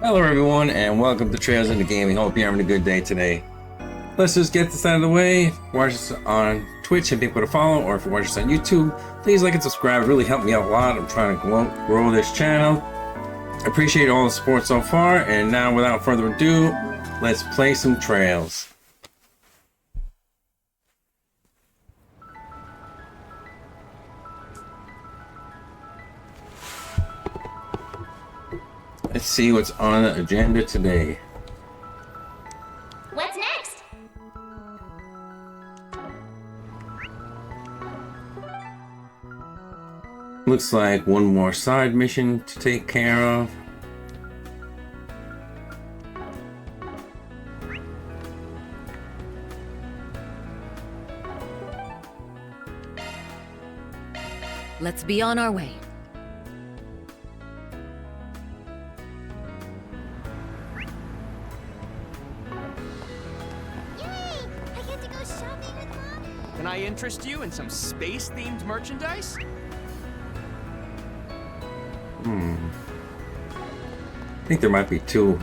Hello everyone and welcome to Trails into Gaming. Hope you're having a good day today. Let's just get this out of the way. If you watch us on Twitch, hit me put a follow, or if you watch us on YouTube, please like and subscribe. It really helped me out a lot. I'm trying to grow this channel. I appreciate all the support so far, and now without further ado, let's play some Trails. Let's see what's on the agenda today. What's next? Looks like one more side mission to take care of. Let's be on our way. Can I interest you in some space-themed merchandise? I think there might be two.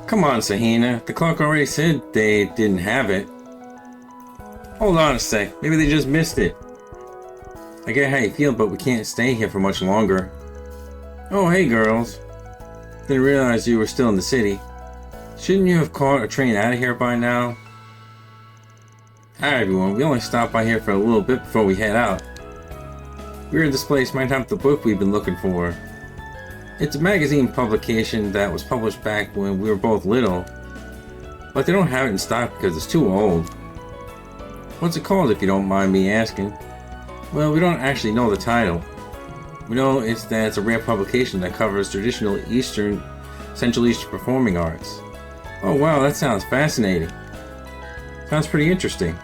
Come on, Sahina. The clock already said they didn't have it. Hold on a sec. Maybe they just missed it. I get how you feel, but we can't stay here for much longer. Oh, hey, girls. Didn't realize you were still in the city. Shouldn't you have caught a train out of here by now? Hi everyone, we only stopped by here for a little bit before we head out. We heard this place might have the book we've been looking for. It's a magazine publication that was published back when we were both little, but they don't have it in stock because it's too old. What's it called if you don't mind me asking? Well, we don't actually know the title. We know it's a rare publication that covers traditional Central Eastern performing arts. Oh wow, that sounds fascinating. Sounds pretty interesting.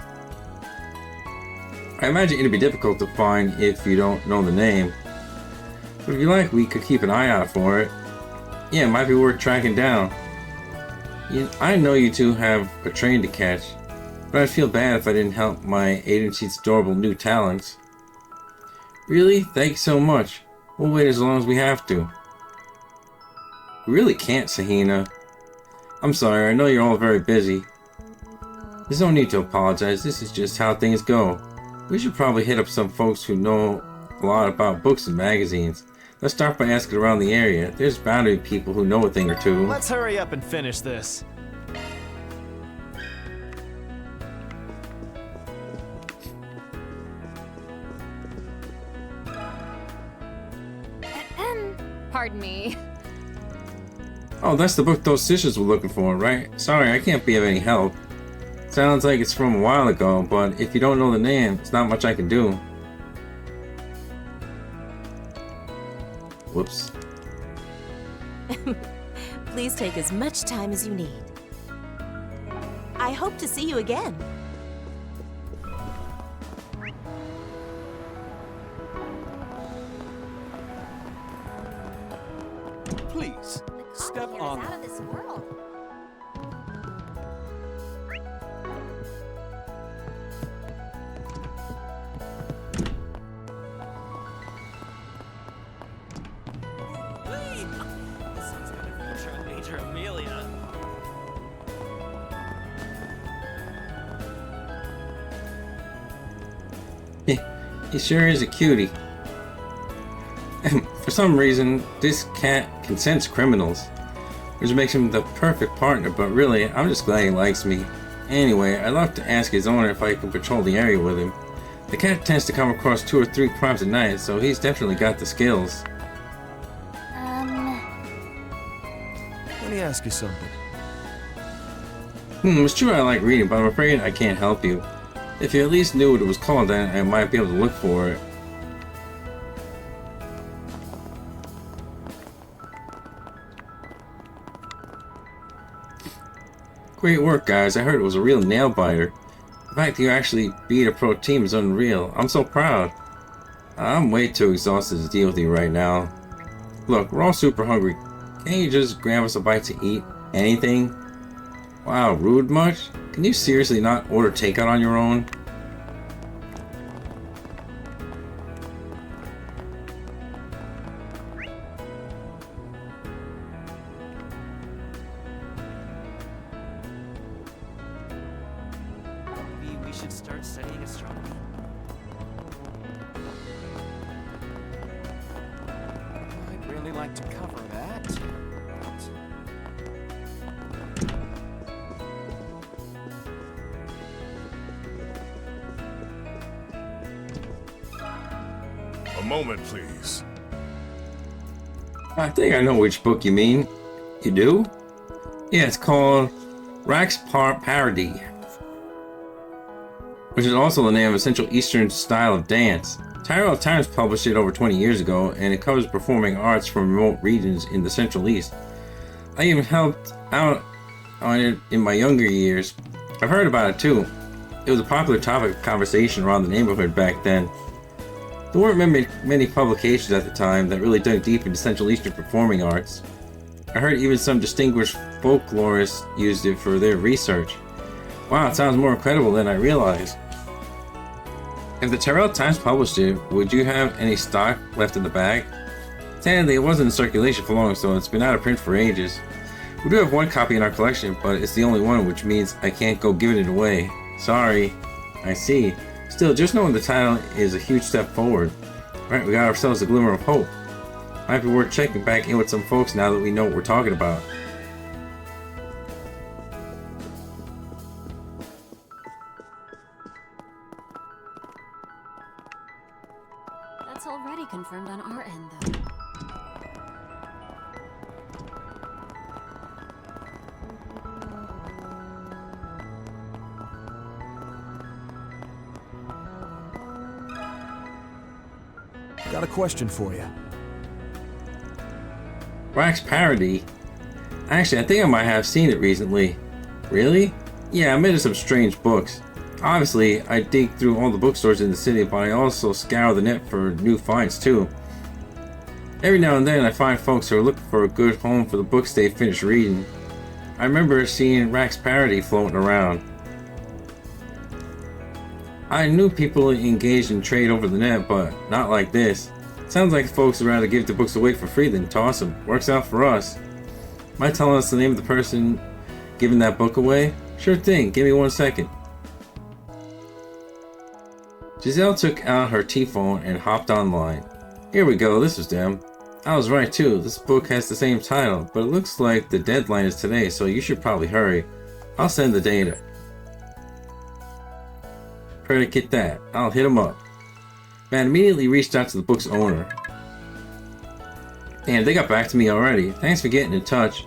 I imagine it'd be difficult to find if you don't know the name. But if you like, we could keep an eye out for it. Yeah, it might be worth tracking down. I know you two have a train to catch, but I'd feel bad if I didn't help my agency's adorable new talents. Really? Thanks so much. We'll wait as long as we have to. We really can't, Sahina. I'm sorry, I know you're all very busy. There's no need to apologize, this is just how things go. We should probably hit up some folks who know a lot about books and magazines. Let's start by asking around the area. There's bound to be people who know a thing or two. Let's hurry up and finish this. Pardon me. Oh, that's the book those sisters were looking for, right? Sorry, I can't be of any help. Sounds like it's from a while ago, but if you don't know the name, it's not much I can do. Whoops. Please take as much time as you need. I hope to see you again. Please, step Here is on. out of this world. This is gonna feature a Major Amelia. He sure is a cutie. For some reason, this cat can sense criminals, which makes him the perfect partner, but really, I'm just glad he likes me. Anyway, I'd love to ask his owner if I can patrol the area with him. The cat tends to come across 2 or 3 crimes a night, so he's definitely got the skills. Let me ask you something. It's true I like reading, but I'm afraid I can't help you. If you at least knew what it was called, then I might be able to look for it. Great work, guys. I heard it was a real nail-biter. The fact that you actually beat a pro team is unreal. I'm so proud. I'm way too exhausted to deal with you right now. Look, we're all super hungry. Can't you just grab us a bite to eat? Anything? Wow, rude much? Can you seriously not order takeout on your own? should start studying astronomy. I'd really like to cover that. A moment, please. I think I know which book you mean. You do? Yeah, it's called Rax Parody, which is also the name of a Central Eastern style of dance. Tyrell Times published it over 20 years ago, and it covers performing arts from remote regions in the Central East. I even helped out on it in my younger years. I've heard about it too. It was a popular topic of conversation around the neighborhood back then. There weren't many publications at the time that really dug deep into Central Eastern performing arts. I heard even some distinguished folklorists used it for their research. Wow, it sounds more incredible than I realized. If the Tyrell Times published it, would you have any stock left in the bag? Sadly, it wasn't in circulation for long, so it's been out of print for ages. We do have one copy in our collection, but it's the only one, which means I can't go giving it away. Sorry. I see. Still, just knowing the title is a huge step forward. Right, we got ourselves a glimmer of hope. Might be worth checking back in with some folks now that we know what we're talking about. That's already confirmed on our end, though. Got a question for you. Rax Parody? Actually, I think I might have seen it recently. Really? Yeah, I'm into some strange books. Obviously, I dig through all the bookstores in the city, but I also scour the net for new finds too. Every now and then I find folks who are looking for a good home for the books they finished reading. I remember seeing Rax Parody floating around. I knew people engaged in trade over the net, but not like this. Sounds like folks would rather give the books away for free than toss them. Works out for us. Mind telling us the name of the person giving that book away? Sure thing, give me 1 second. Giselle took out her T-phone and hopped online. Here we go, this was them. I was right too, this book has the same title, but it looks like the deadline is today, so you should probably hurry. I'll send the data. Predicate that. I'll hit him up. Man immediately reached out to the book's owner. And they got back to me already. Thanks for getting in touch.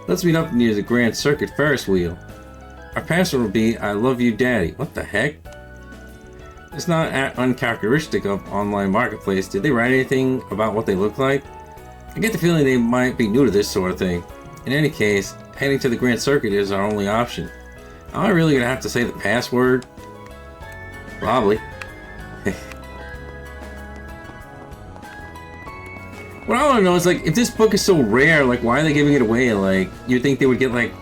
Let's meet up near the Grand Circuit Ferris wheel. Our password will be I love you daddy. What the heck? It's not uncharacteristic of online marketplace. Did they write anything about what they look like? I get the feeling they might be new to this sort of thing. In any case, heading to the Grand Circuit is our only option. Am I really gonna have to say the password? Probably. What I want to know is, like, if this book is so rare, like, why are they giving it away? Like, you'd think they would get, like,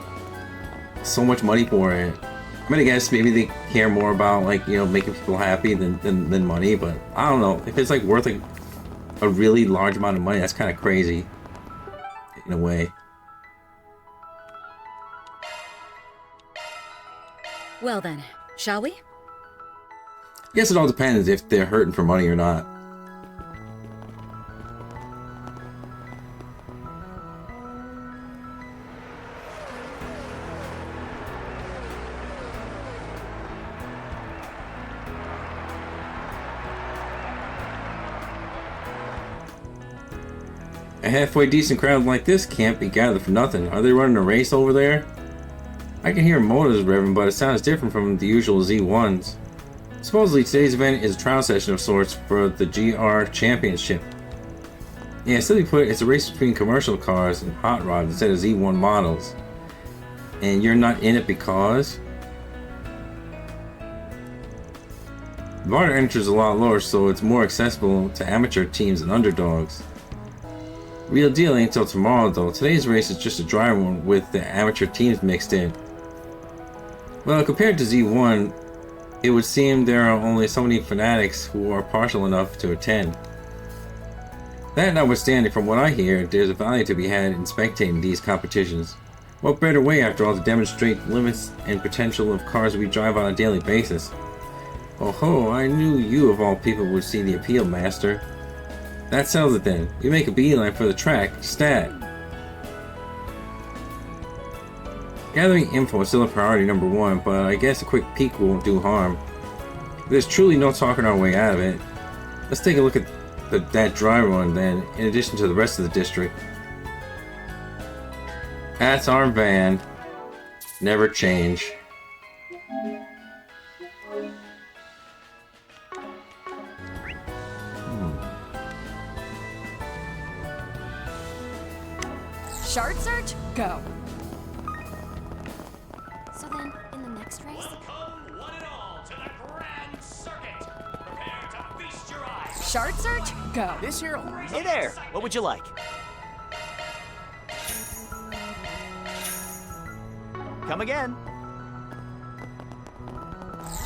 so much money for it. I mean, I guess maybe they care more about, like, you know, making people happy than money, but I don't know. If it's, like, worth, like, a really large amount of money, that's kind of crazy. In a way. Well then, shall we? I guess it all depends if they're hurting for money or not. A halfway decent crowd like this can't be gathered for nothing. Are they running a race over there? I can hear motors revving, but it sounds different from the usual Z1s. Supposedly today's event is a trial session of sorts for the GR Championship. Yeah, simply put, it's a race between commercial cars and hot rods instead of Z1 models. And you're not in it because... The bar enters a lot lower, so it's more accessible to amateur teams and underdogs. Real deal ain't till tomorrow though. Today's race is just a dry one with the amateur teams mixed in. Well, compared to Z1, it would seem there are only so many fanatics who are partial enough to attend. That notwithstanding, from what I hear, there's a value to be had in spectating these competitions. What better way, after all, to demonstrate the limits and potential of cars we drive on a daily basis? Oh ho, I knew you of all people would see the appeal, Master. That settles it then. You make a beeline for the track. Stat. Gathering info is still a priority number 1, but I guess a quick peek won't do harm. There's truly no talking our way out of it. Let's take a look at that dry run then, in addition to the rest of the district. That's our van. Never change. Shard search, go. So then, in the next race? Welcome, one and all, to the Grand Circuit. Prepare to feast your eyes. Shard search, go. This here. Hey there, what would you like? Come again.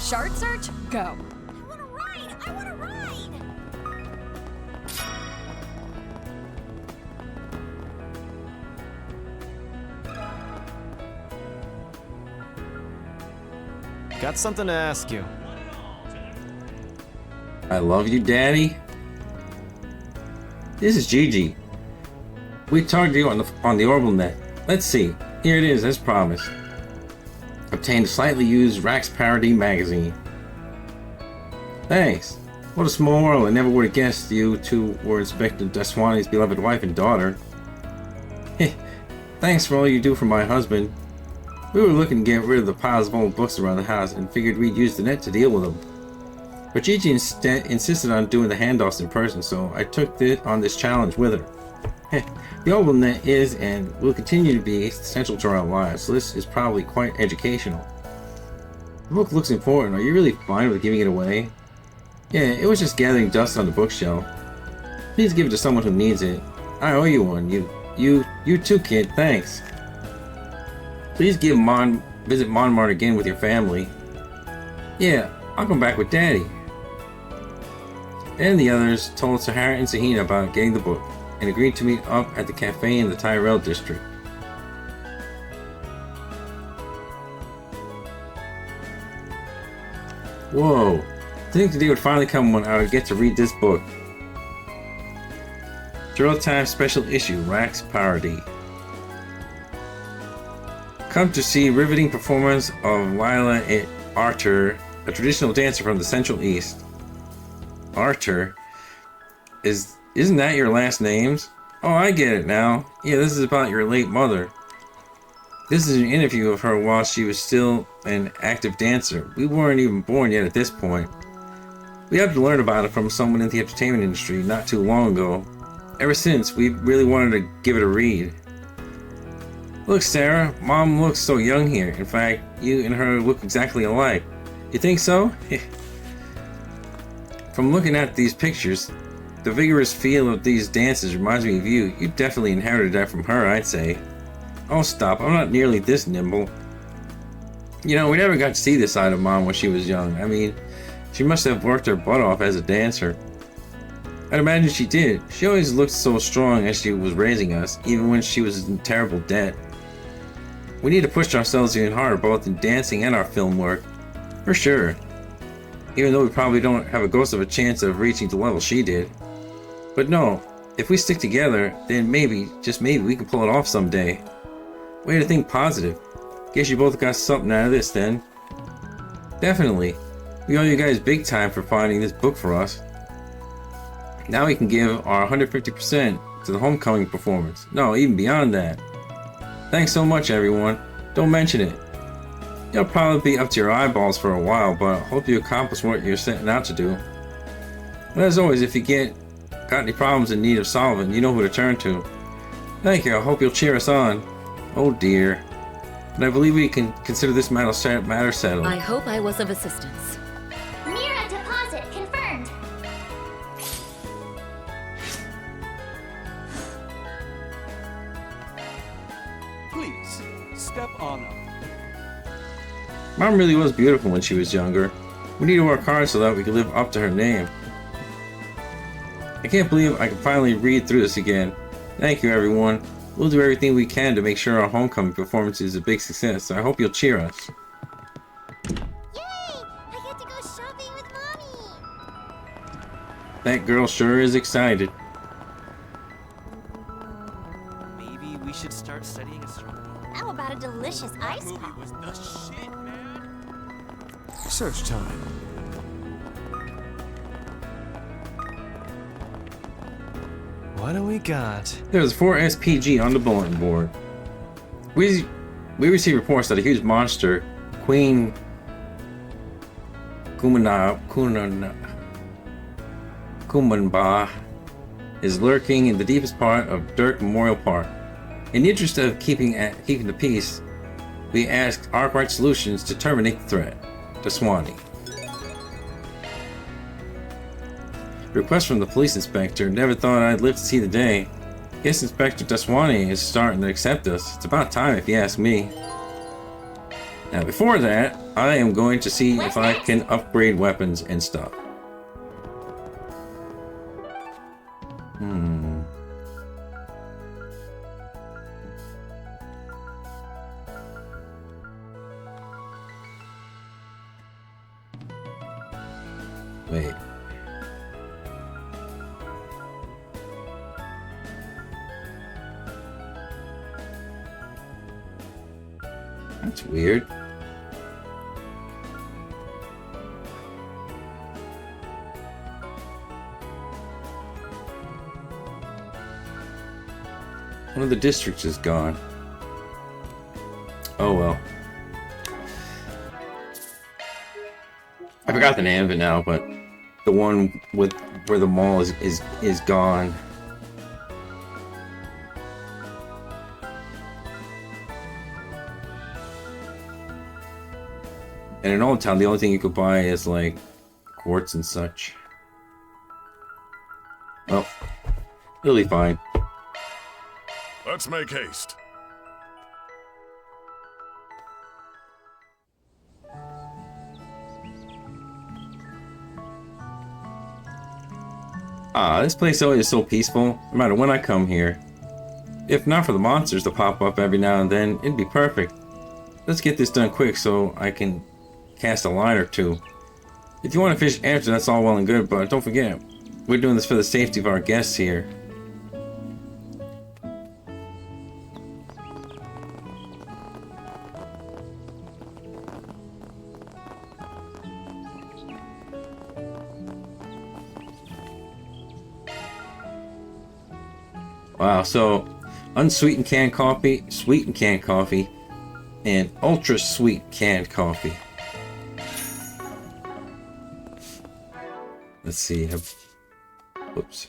Shard search, go. I want to ride! I want to ride! Got something to ask you. I love you, Daddy. This is Gigi. We targeted you on the orbital net. Let's see. Here it is, as promised. Obtained a slightly used Rax Parody magazine. Thanks. What a small world. I never would have guessed you two were Inspector Daswani's beloved wife and daughter. Thanks for all you do for my husband. We were looking to get rid of the piles of old books around the house and figured we'd use the net to deal with them. But Gigi instead insisted on doing the handoffs in person, so I took on this challenge with her. The orbital net is and will continue to be essential to our lives, so this is probably quite educational. The book looks important. Are you really fine with giving it away? Yeah, it was just gathering dust on the bookshelf. Please give it to someone who needs it. I owe you one. You too, kid. Thanks. Please visit Monmart again with your family. Yeah, I'll come back with Daddy. And the others told Sahara and Sahina about getting the book and agreed to meet up at the cafe in the Tyrell district. Whoa, I think the day would finally come when I would get to read this book. Drill Time Special Issue, Rax Parody. Come to see riveting performance of Lila and Arthur, a traditional dancer from the Central East. Arthur? Isn't that your last names? Oh, I get it now. Yeah, this is about your late mother. This is an interview of her while she was still an active dancer. We weren't even born yet at this point. We have to learn about it from someone in the entertainment industry not too long ago. Ever since, we really wanted to give it a read. Look, Sarah, Mom looks so young here. In fact, you and her look exactly alike. You think so? From looking at these pictures, the vigorous feel of these dances reminds me of you. You definitely inherited that from her, I'd say. Oh, stop. I'm not nearly this nimble. You know, we never got to see this side of Mom when she was young. I mean, she must have worked her butt off as a dancer. I'd imagine she did. She always looked so strong as she was raising us, even when she was in terrible debt. We need to push ourselves even harder, both in dancing and our film work. For sure. Even though we probably don't have a ghost of a chance of reaching the level she did. But no, if we stick together, then maybe, just maybe, we can pull it off someday. Way to think positive. Guess you both got something out of this then. Definitely. We owe you guys big time for finding this book for us. Now we can give our 150% to the homecoming performance. No, even beyond that. Thanks so much, everyone. Don't mention it. You'll probably be up to your eyeballs for a while, but I hope you accomplish what you're setting out to do. But as always, if you got any problems in need of solving, you know who to turn to. Thank you. I hope you'll cheer us on. Oh dear. But I believe we can consider this matter settled. I hope I was of assistance. Mira deposit confirmed. Please, step on up. Mom really was beautiful when she was younger. We need to work hard so that we can live up to her name. I can't believe I can finally read through this again. Thank you, everyone. We'll do everything we can to make sure our homecoming performance is a big success, so I hope you'll cheer us. Yay! I get to go shopping with That girl sure is excited. Maybe we should start studying astronomy. How about a delicious ice Movie pop? was the shit, man. Search time. What do we got? There's 4 SPG on the bulletin board. We received reports that a huge monster, Queen Kumanba, is lurking in the deepest part of Dirk Memorial Park. In the interest of keeping the peace, we asked Arkwright Solutions to terminate the threat. Daswani. Request from the police inspector. Never thought I'd live to see the day. Guess Inspector Daswani is starting to accept us. It's about time, if you ask me. Now, before that, I am going to see if I can upgrade weapons and stuff. Wait. That's weird. One of the districts is gone. Oh well. I forgot the name of it now, but the one with where the mall is gone. And in Old Town, the only thing you could buy is like quartz and such. Well, it'll be fine. Let's make haste. This place always is so peaceful, no matter when I come here. If not for the monsters that pop up every now and then, it'd be perfect. Let's get this done quick so I can cast a line or two. If you want to fish after, that's all well and good, but don't forget, we're doing this for the safety of our guests here. Wow, so unsweetened canned coffee, sweetened canned coffee, and ultra sweet canned coffee. Let's see. Oops.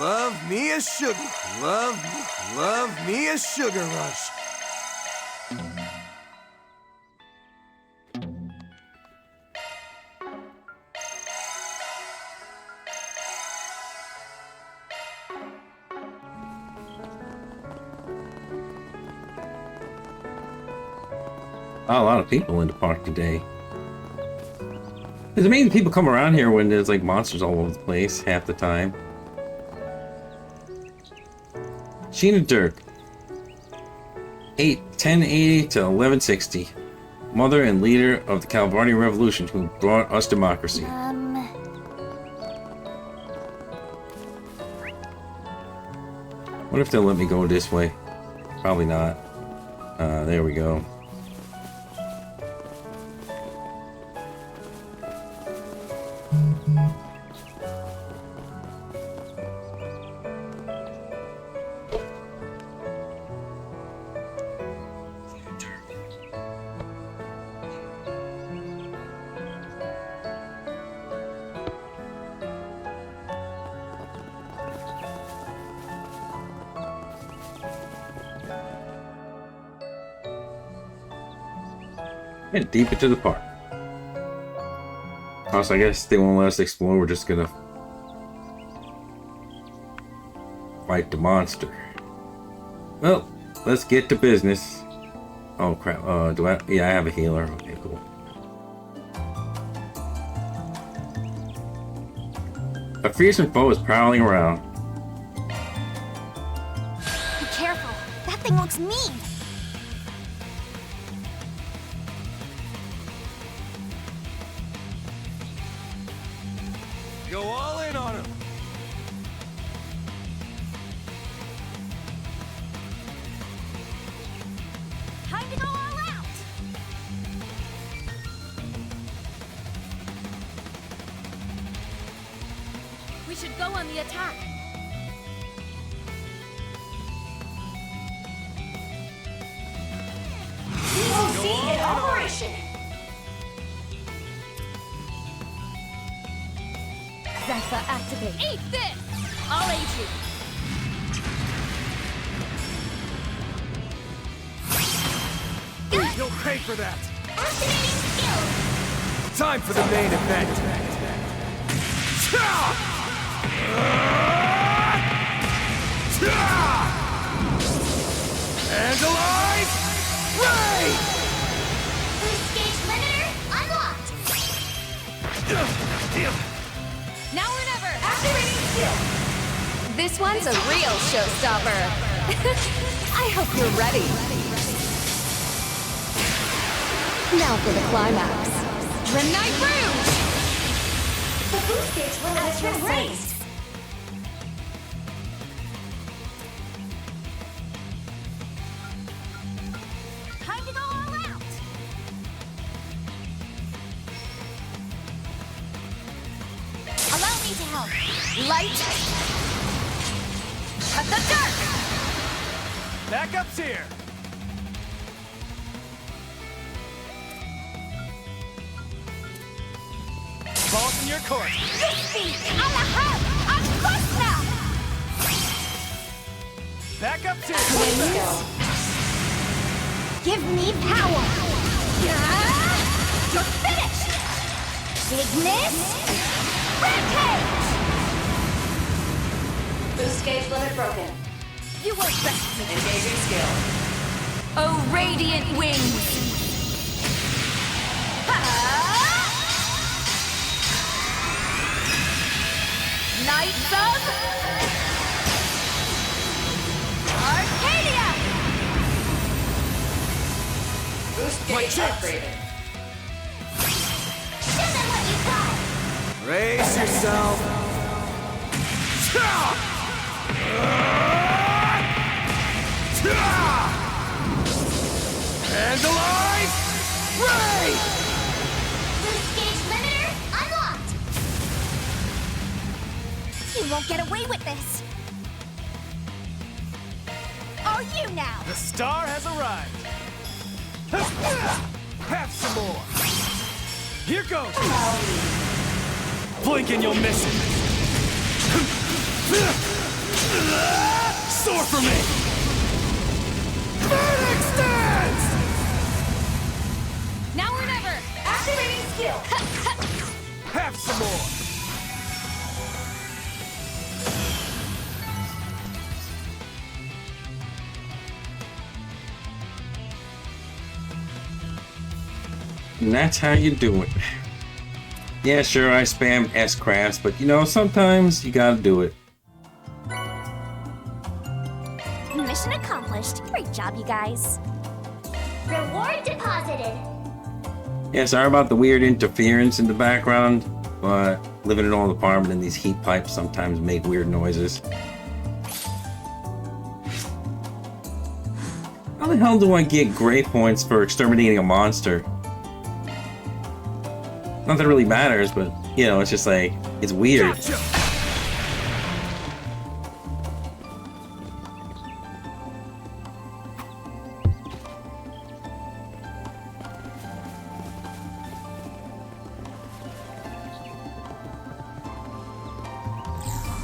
Love me a sugar. Love me a sugar rush. A lot of people in the park today. It's amazing people come around here when there's like monsters all over the place half the time. Sheena Dirk, 1080 to 1160, mother and leader of the Calvardian Revolution who brought us democracy. What if they'll let me go this way? Probably not. There we go. And deep into the park. Also, I guess they won't let us explore. We're just gonna fight the monster. Well, let's get to business. Oh crap! Do I? Yeah, I have a healer. Okay, cool. A fearsome foe is prowling around. Be careful. everything looks mean. Go all in on him. Time to go all out. We should go on the attack. POC in operation. Zephyr activate. Eat this! I'll aid you. You'll pay for that. Activating skill. Time for the main event. And alive! Ray! Boost gauge limiter unlocked. Now or never! Activating skill. This one's a real showstopper. I hope you're ready. Now for the climax. Renite Rouge! The boost gauge limiter has been raised. Time to go all out. Allow me to help. Light! At the dark! Backup's here. Ball's in your court. Crispy! On the hub! On course now! Backup's here. Give me power! You're finished! Bigness! Rampage! Boost gauge limit broken. You won't rest me. Engaging skill. Oh, radiant wings! Knights of Arcadia! Boost gauge upgraded. Show them what you got! Brace yourself. And alive! Ray! Boost gauge limiter unlocked! You won't get away with this! Are you now? The star has arrived. Have some more. Here goes. Blink and you'll miss it. Soar for me. Phoenix dance! Now or never! Activating skill! Have some more. And that's how you do it. Yeah, sure, I spam S-crafts, but you know, sometimes you gotta do it. Mission accomplished. Great job, you guys. Reward deposited. Yeah, sorry about the weird interference in the background, but living in an old apartment and these heat pipes sometimes make weird noises. How the hell do I get gray points for exterminating a monster? Not that it really matters, but you know, it's just like, it's weird. Gotcha.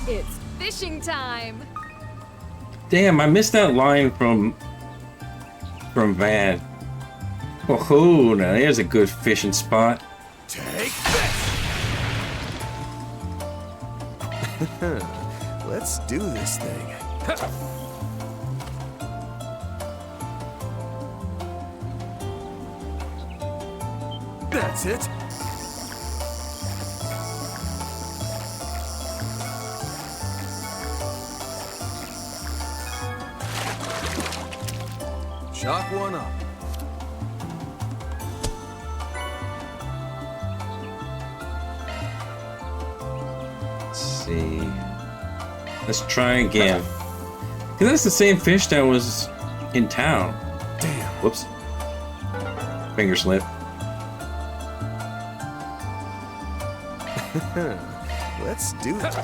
It's fishing time! Damn, I missed that line from Van. Oh, now there's a good fishing spot. Take this. Let's do this thing. That's it. Shock one up. Let's see. Let's try again. Cause that's the same fish that was in town. Damn. Whoops. Finger slip. Let's do it.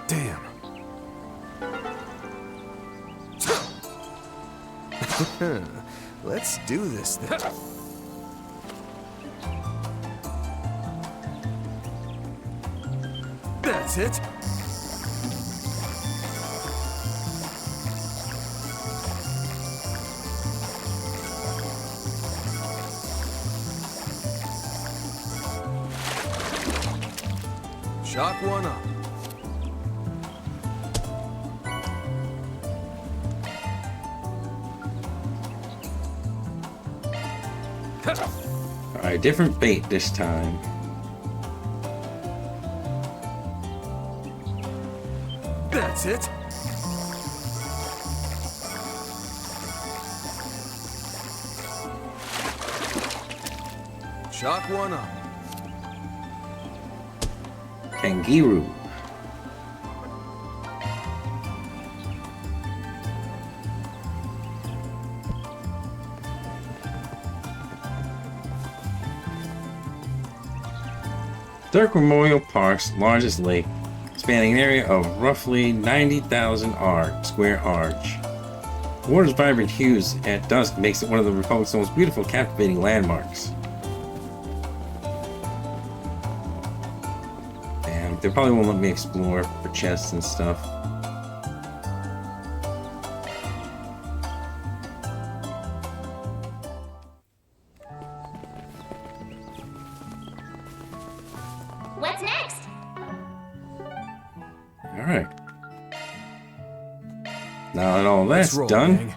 Damn. Let's do this then. That's it. Shock one up. Alright, different bait this time. That's it. Shock one up. Kangaroo. Dark Memorial Park's largest lake, spanning an area of roughly 90,000 square arch. The water's vibrant hues at dusk makes it one of the Republic's most beautiful, captivating landmarks. Damn, they probably won't let me explore for chests and stuff. What's next? Alright. Now that all that's Let's roll, done, gang.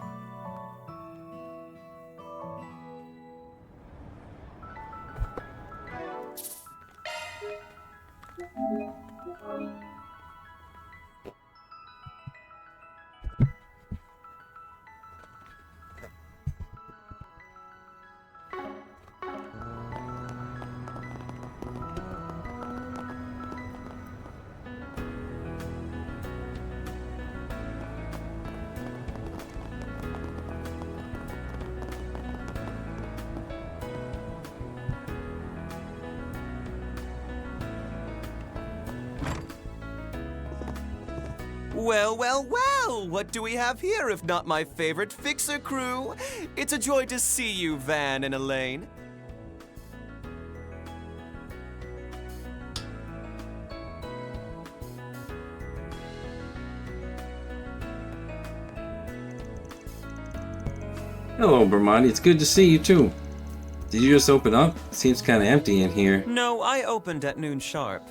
Well, well, well! What do we have here if not my favorite Fixer crew? It's a joy to see you, Van and Elaine. hello Bermonti, it's good to see you too. Did you just open up? Seems kind of empty in here. No, I opened at noon sharp.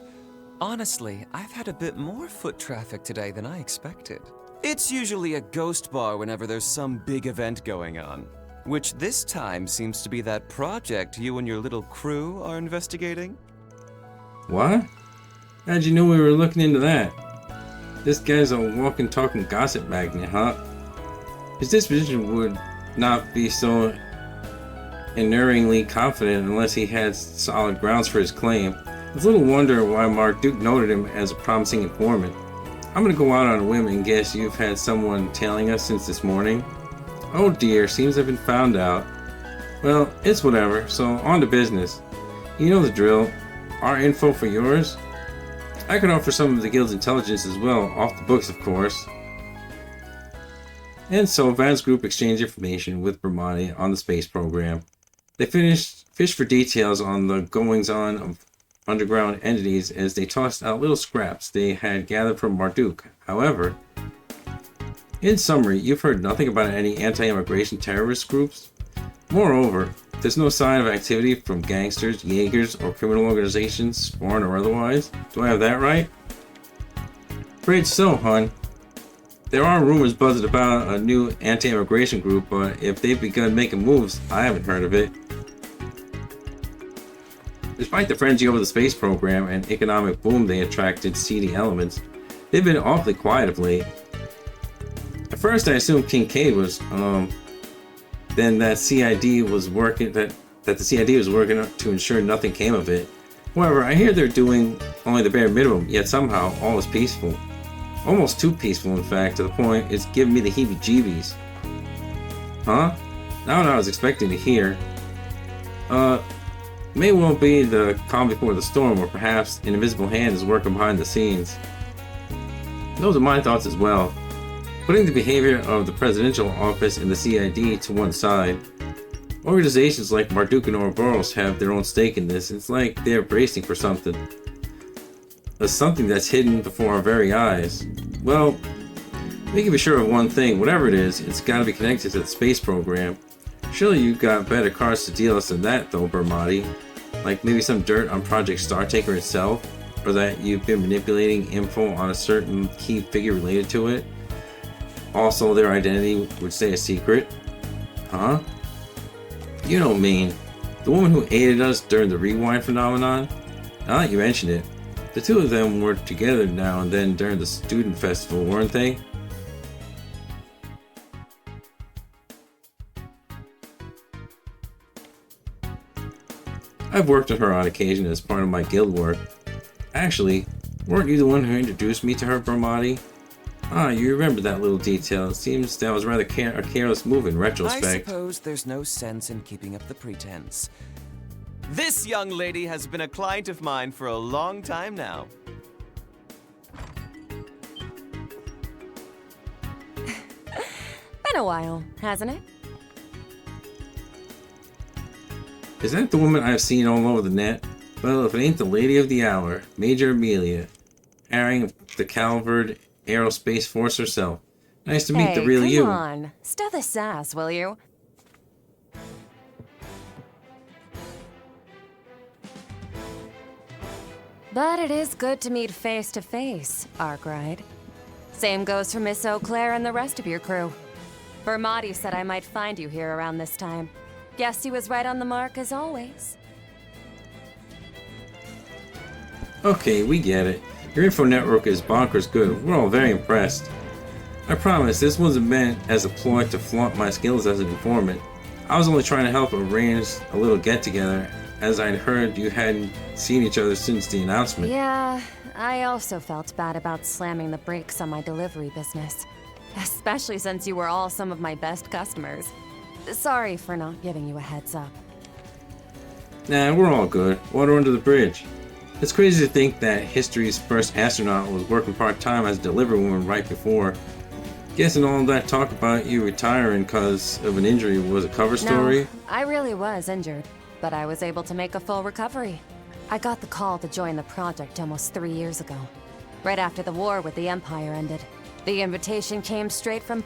Honestly, I've had a bit more foot traffic today than I expected. It's usually a ghost bar whenever there's some big event going on, which this time seems to be that project you and your little crew are investigating. What? How'd you know we were looking into that? This guy's a walking, talking gossip magnet, huh? His disposition would not be so inuringly confident unless he had solid grounds for his claim. It's little wonder why Mark Duke noted him as a promising informant. I'm gonna go out on a whim and guess you've had someone tailing us since this morning. Oh dear, seems I've been found out. Well, it's whatever, so on to business. You know the drill. Our info for yours? I could offer some of the guild's intelligence as well, off the books of course. And so Van's group exchanged information with Bermonti on the space program. They fished for details on the goings-on of underground entities as they tossed out little scraps they had gathered from Marduk. However, in summary, you've heard nothing about any anti-immigration terrorist groups. Moreover, there's no sign of activity from gangsters, Jaegers, or criminal organizations, foreign or otherwise. Do I have that right? Afraid so, hon. There are rumors buzzing about a new anti-immigration group, but if they've begun making moves, I haven't heard of it. Despite the frenzy over the space program and economic boom they attracted seedy elements, they've been awfully quiet of late. At first I assumed Kincaid was, then that CID was working, that the CID was working to ensure nothing came of it. However, I hear they're doing only the bare minimum, yet somehow all is peaceful. Almost too peaceful, in fact, to the point it's giving me the heebie-jeebies. Huh? Not what I was expecting to hear. May well be the calm before the storm, or perhaps an invisible hand is working behind the scenes. Those are my thoughts as well. Putting the behavior of the presidential office and the CID to one side, organizations like Marduk and Ouroboros have their own stake in this. It's like they're bracing for something. Something that's hidden before our very eyes. Well, we can be sure of one thing. Whatever it is, it's got to be connected to the space program. Surely you've got better cards to deal us than that, though, Bermati. Like maybe some dirt on Project Startaker itself, or that you've been manipulating info on a certain key figure related to it. Also, their identity would stay a secret. Huh? You don't mean the woman who aided us during the rewind phenomenon? Now that you mention it, the two of them were together now and then during the student festival, weren't they? I've worked with her on occasion as part of my guild work. Actually, weren't you the one who introduced me to her, Bermati? Ah, you remember that little detail. It seems that was rather a careless move in retrospect. I suppose there's no sense in keeping up the pretense. This young lady has been a client of mine for a long time now. Been a while, hasn't it? Is that the woman I've seen all over the net? Well, if it ain't the lady of the hour, Major Amelia, airing of the Calvard Aerospace Force herself. Nice to meet the real you. Come on, stow the sass, will you? But it is good to meet face to face, Arkwright. Same goes for Miss Eau Claire and the rest of your crew. Bermati said I might find you here around this time. Guess he was right on the mark as always. Okay, we get it. Your info network is bonkers good. We're all very impressed. I promise, this wasn't meant as a ploy to flaunt my skills as an informant. I was only trying to help arrange a little get-together, as I'd heard you hadn't seen each other since the announcement. Yeah, I also felt bad about slamming the brakes on my delivery business. Especially since you were all some of my best customers. Sorry for not giving you a heads up. Nah, we're all good. Water under the bridge. It's crazy to think that history's first astronaut was working part-time as a delivery woman right before. Guessing all that talk about you retiring because of an injury was a cover story? No, I really was injured, but I was able to make a full recovery. I got the call to join the project almost 3 years ago, right after the war with the Empire ended. The invitation came straight from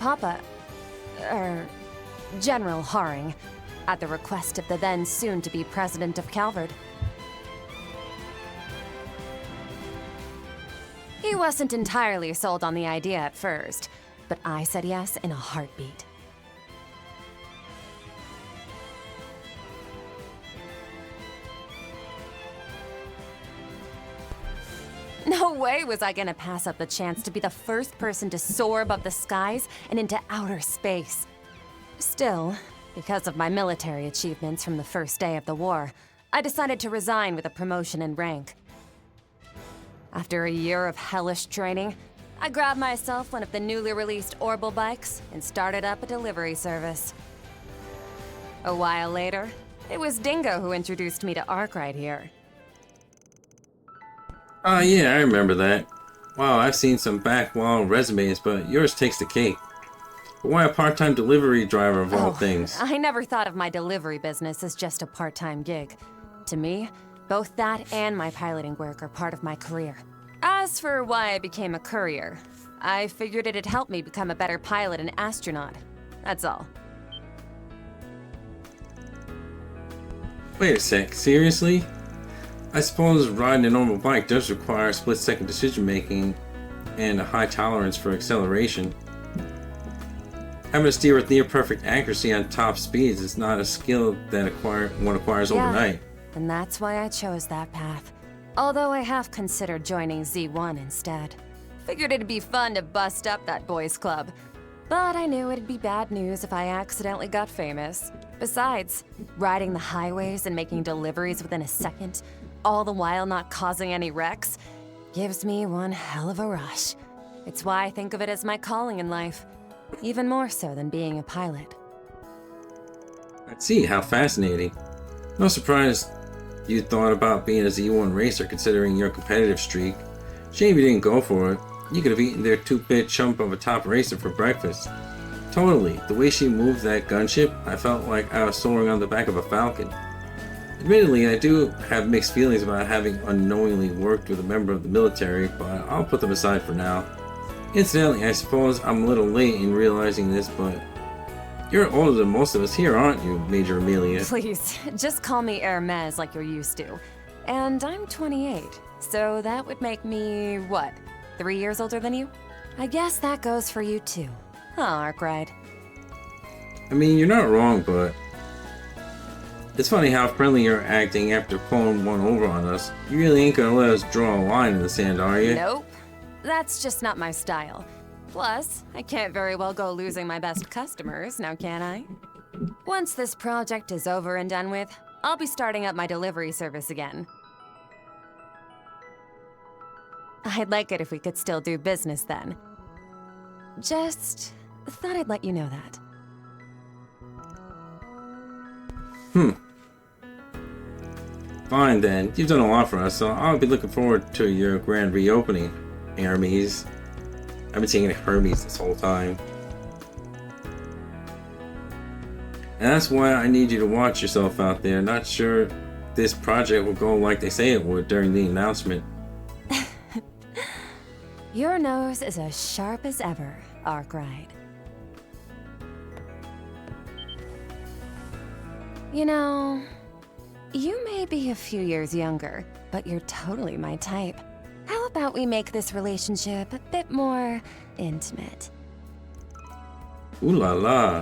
General Haring, at the request of the then soon-to-be president of Calvard. He wasn't entirely sold on the idea at first, but I said yes in a heartbeat. No way was I gonna pass up the chance to be the first person to soar above the skies and into outer space. Still, because of my military achievements from the first day of the war, I decided to resign with a promotion in rank. After a year of hellish training, I grabbed myself one of the newly released Orbital bikes and started up a delivery service. A while later, it was Dingo who introduced me to Arkwright here. Oh yeah, I remember that. Wow, I've seen some backwall resumes, but yours takes the cake. But why a part-time delivery driver of all things? I never thought of my delivery business as just a part-time gig. To me, both that and my piloting work are part of my career. As for why I became a courier, I figured it'd help me become a better pilot and astronaut. That's all. Wait a sec, seriously? I suppose riding a normal bike does require split-second decision-making and a high tolerance for acceleration. Having to steer with near-perfect accuracy on top speeds is not a skill that one acquires overnight. and that's why I chose that path. Although I have considered joining Z1 instead. Figured it'd be fun to bust up that boys' club. But I knew it'd be bad news if I accidentally got famous. Besides, riding the highways and making deliveries within a second, all the while not causing any wrecks, gives me one hell of a rush. It's why I think of it as my calling in life, even more so than being a pilot. I see, how fascinating. No surprise you thought about being a Z1 racer considering your competitive streak. Shame you didn't go for it. You could have eaten their 2-bit chump of a top racer for breakfast. Totally, the way she moved that gunship, I felt like I was soaring on the back of a falcon. Admittedly, I do have mixed feelings about having unknowingly worked with a member of the military, but I'll put them aside for now. Incidentally, I suppose I'm a little late in realizing this, but you're older than most of us here, aren't you, Major Amelia? Please, just call me Hermes like you're used to. And I'm 28, so that would make me, what, 3 years older than you? I guess that goes for you too. Huh, Arkwright? I mean, you're not wrong, but it's funny how friendly you're acting after pulling one over on us. You really ain't gonna let us draw a line in the sand, are you? Nope. That's just not my style. Plus, I can't very well go losing my best customers, now can I? Once this project is over and done with, I'll be starting up my delivery service again. I'd like it if we could still do business then. Just thought I'd let you know that. Fine then, you've done a lot for us, so I'll be looking forward to your grand reopening, Hermes. I've been saying Hermes this whole time. And that's why I need you to watch yourself out there. Not sure this project will go like they say it would during the announcement. Your nose is as sharp as ever, Arkwright. You know, you may be a few years younger, but you're totally my type. How about we make this relationship a bit more intimate? Ooh la la.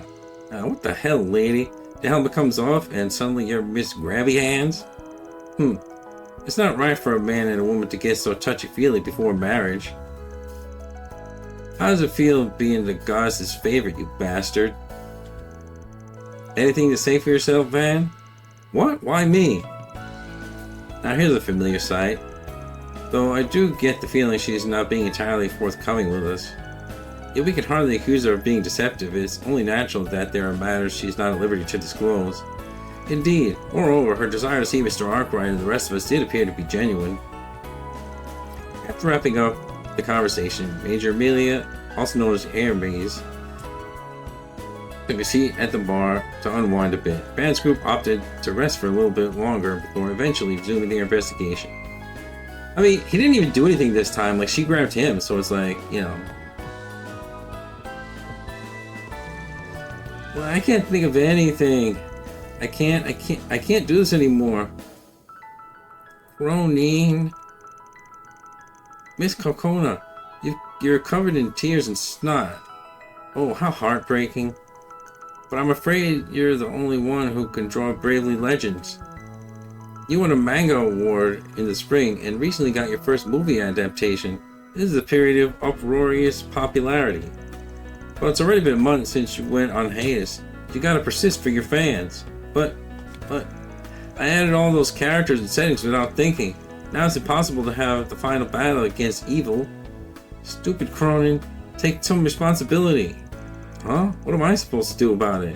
What the hell, lady? The helmet comes off and suddenly you're Miss Grabby Hands? It's not right for a man and a woman to get so touchy-feely before marriage. How does it feel being the goddess's favorite, you bastard? Anything to say for yourself, Van? What? Why me? Now here's a familiar sight. Though I do get the feeling she's not being entirely forthcoming with us. Yet we can hardly accuse her of being deceptive. It's only natural that there are matters she's not at liberty to disclose. Indeed, moreover, her desire to see Mr. Arkwright and the rest of us did appear to be genuine. After wrapping up the conversation, Major Amelia, also known as Hermes, took a seat at the bar to unwind a bit. Van's group opted to rest for a little bit longer before eventually resuming their investigation. I mean, he didn't even do anything this time. Like, she grabbed him, so it's like, you know. Well, I can't think of anything. I can't do this anymore. Ronin. Miss Kokona, you're covered in tears and snot. Oh, how heartbreaking. But I'm afraid you're the only one who can draw bravely legends. You won a manga award in the spring and recently got your first movie adaptation. This is a period of uproarious popularity. But it's already been months since you went on hiatus. You gotta persist for your fans. But, I added all those characters and settings without thinking. Now it's impossible to have the final battle against evil. Stupid Cronin, take some responsibility. Huh? What am I supposed to do about it?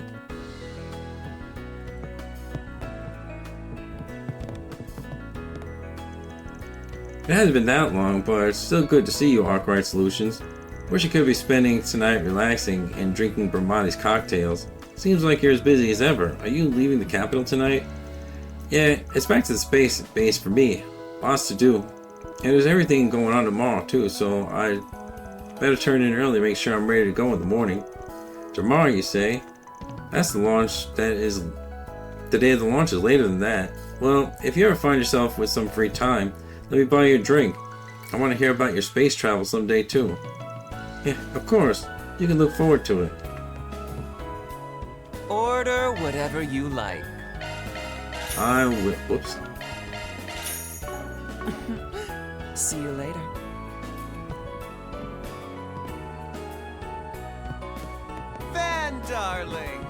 It hasn't been that long, but it's still good to see you, Arkwright Solutions. Wish you could be spending tonight relaxing and drinking Brahmani's cocktails. Seems like you're as busy as ever. Are you leaving the capital tonight? Yeah, it's back to the space base for me. Lots to do. And there's everything going on tomorrow too, so I better turn in early to make sure I'm ready to go in the morning. Tomorrow, you say? That's the launch. That is... The day of the launch is later than that. Well, if you ever find yourself with some free time, let me buy you a drink. I want to hear about your space travel someday too. Yeah, of course. You can look forward to it. Order whatever you like. I will. Whoops. See you later. Van darling,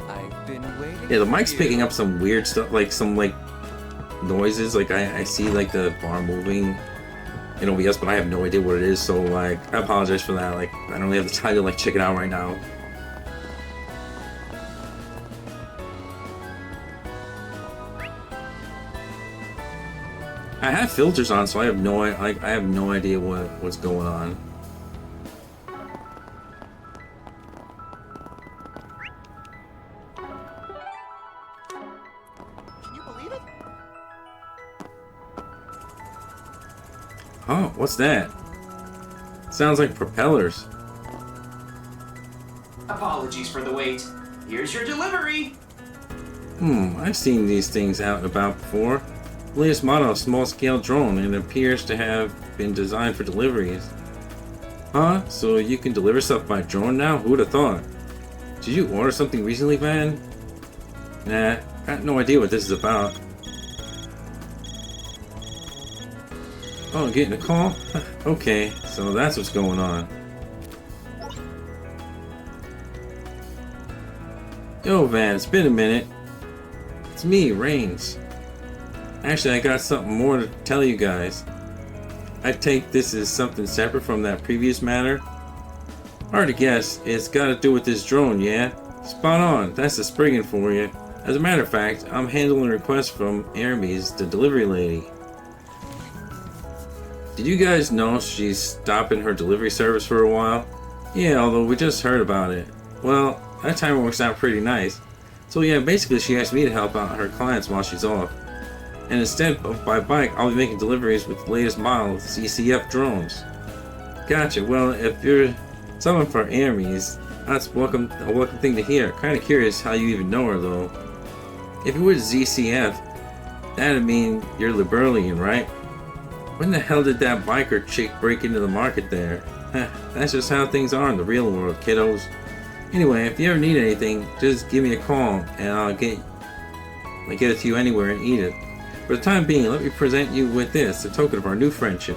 I've been waiting. Yeah, the for mic's you. picking up some weird stuff, like some noises. Like I see like the bar moving in OBS, but I have no idea what it is. So like, I apologize for that. Like, I don't really have the time to like check it out right now. I have filters on, so I have no idea what's going on. Can you believe it? Oh, what's that? Sounds like propellers. Apologies for the wait. Here's your delivery. I've seen these things out and about before. The latest model of small-scale drone, and it appears to have been designed for deliveries. Huh? So you can deliver stuff by drone now? Who would have thought? Did you order something recently, Van? Nah, got no idea what this is about. Oh, getting a call? Okay, so that's what's going on. Yo, Van, it's been a minute. It's me, Rains. Actually, I got something more to tell you guys. I take this as something separate from that previous matter. Hard to guess. It's got to do with this drone, yeah? Spot on. That's the Spriggan for you. As a matter of fact, I'm handling requests from Aramis, the delivery lady. Did you guys know she's stopping her delivery service for a while? Yeah, although we just heard about it. Well, that time works out pretty nice. So yeah, basically she asked me to help out her clients while she's off. And instead of by bike, I'll be making deliveries with the latest model ZCF drones. Gotcha. Well, if you're someone for Aramis, that's a welcome thing to hear. Kind of curious how you even know her though. If you were ZCF, that'd mean you're Liberalian, right? When the hell did that biker chick break into the market there? That's just how things are in the real world, kiddos. Anyway, if you ever need anything, just give me a call and I'll get it to you anywhere and eat it. For the time being, let me present you with this, a token of our new friendship.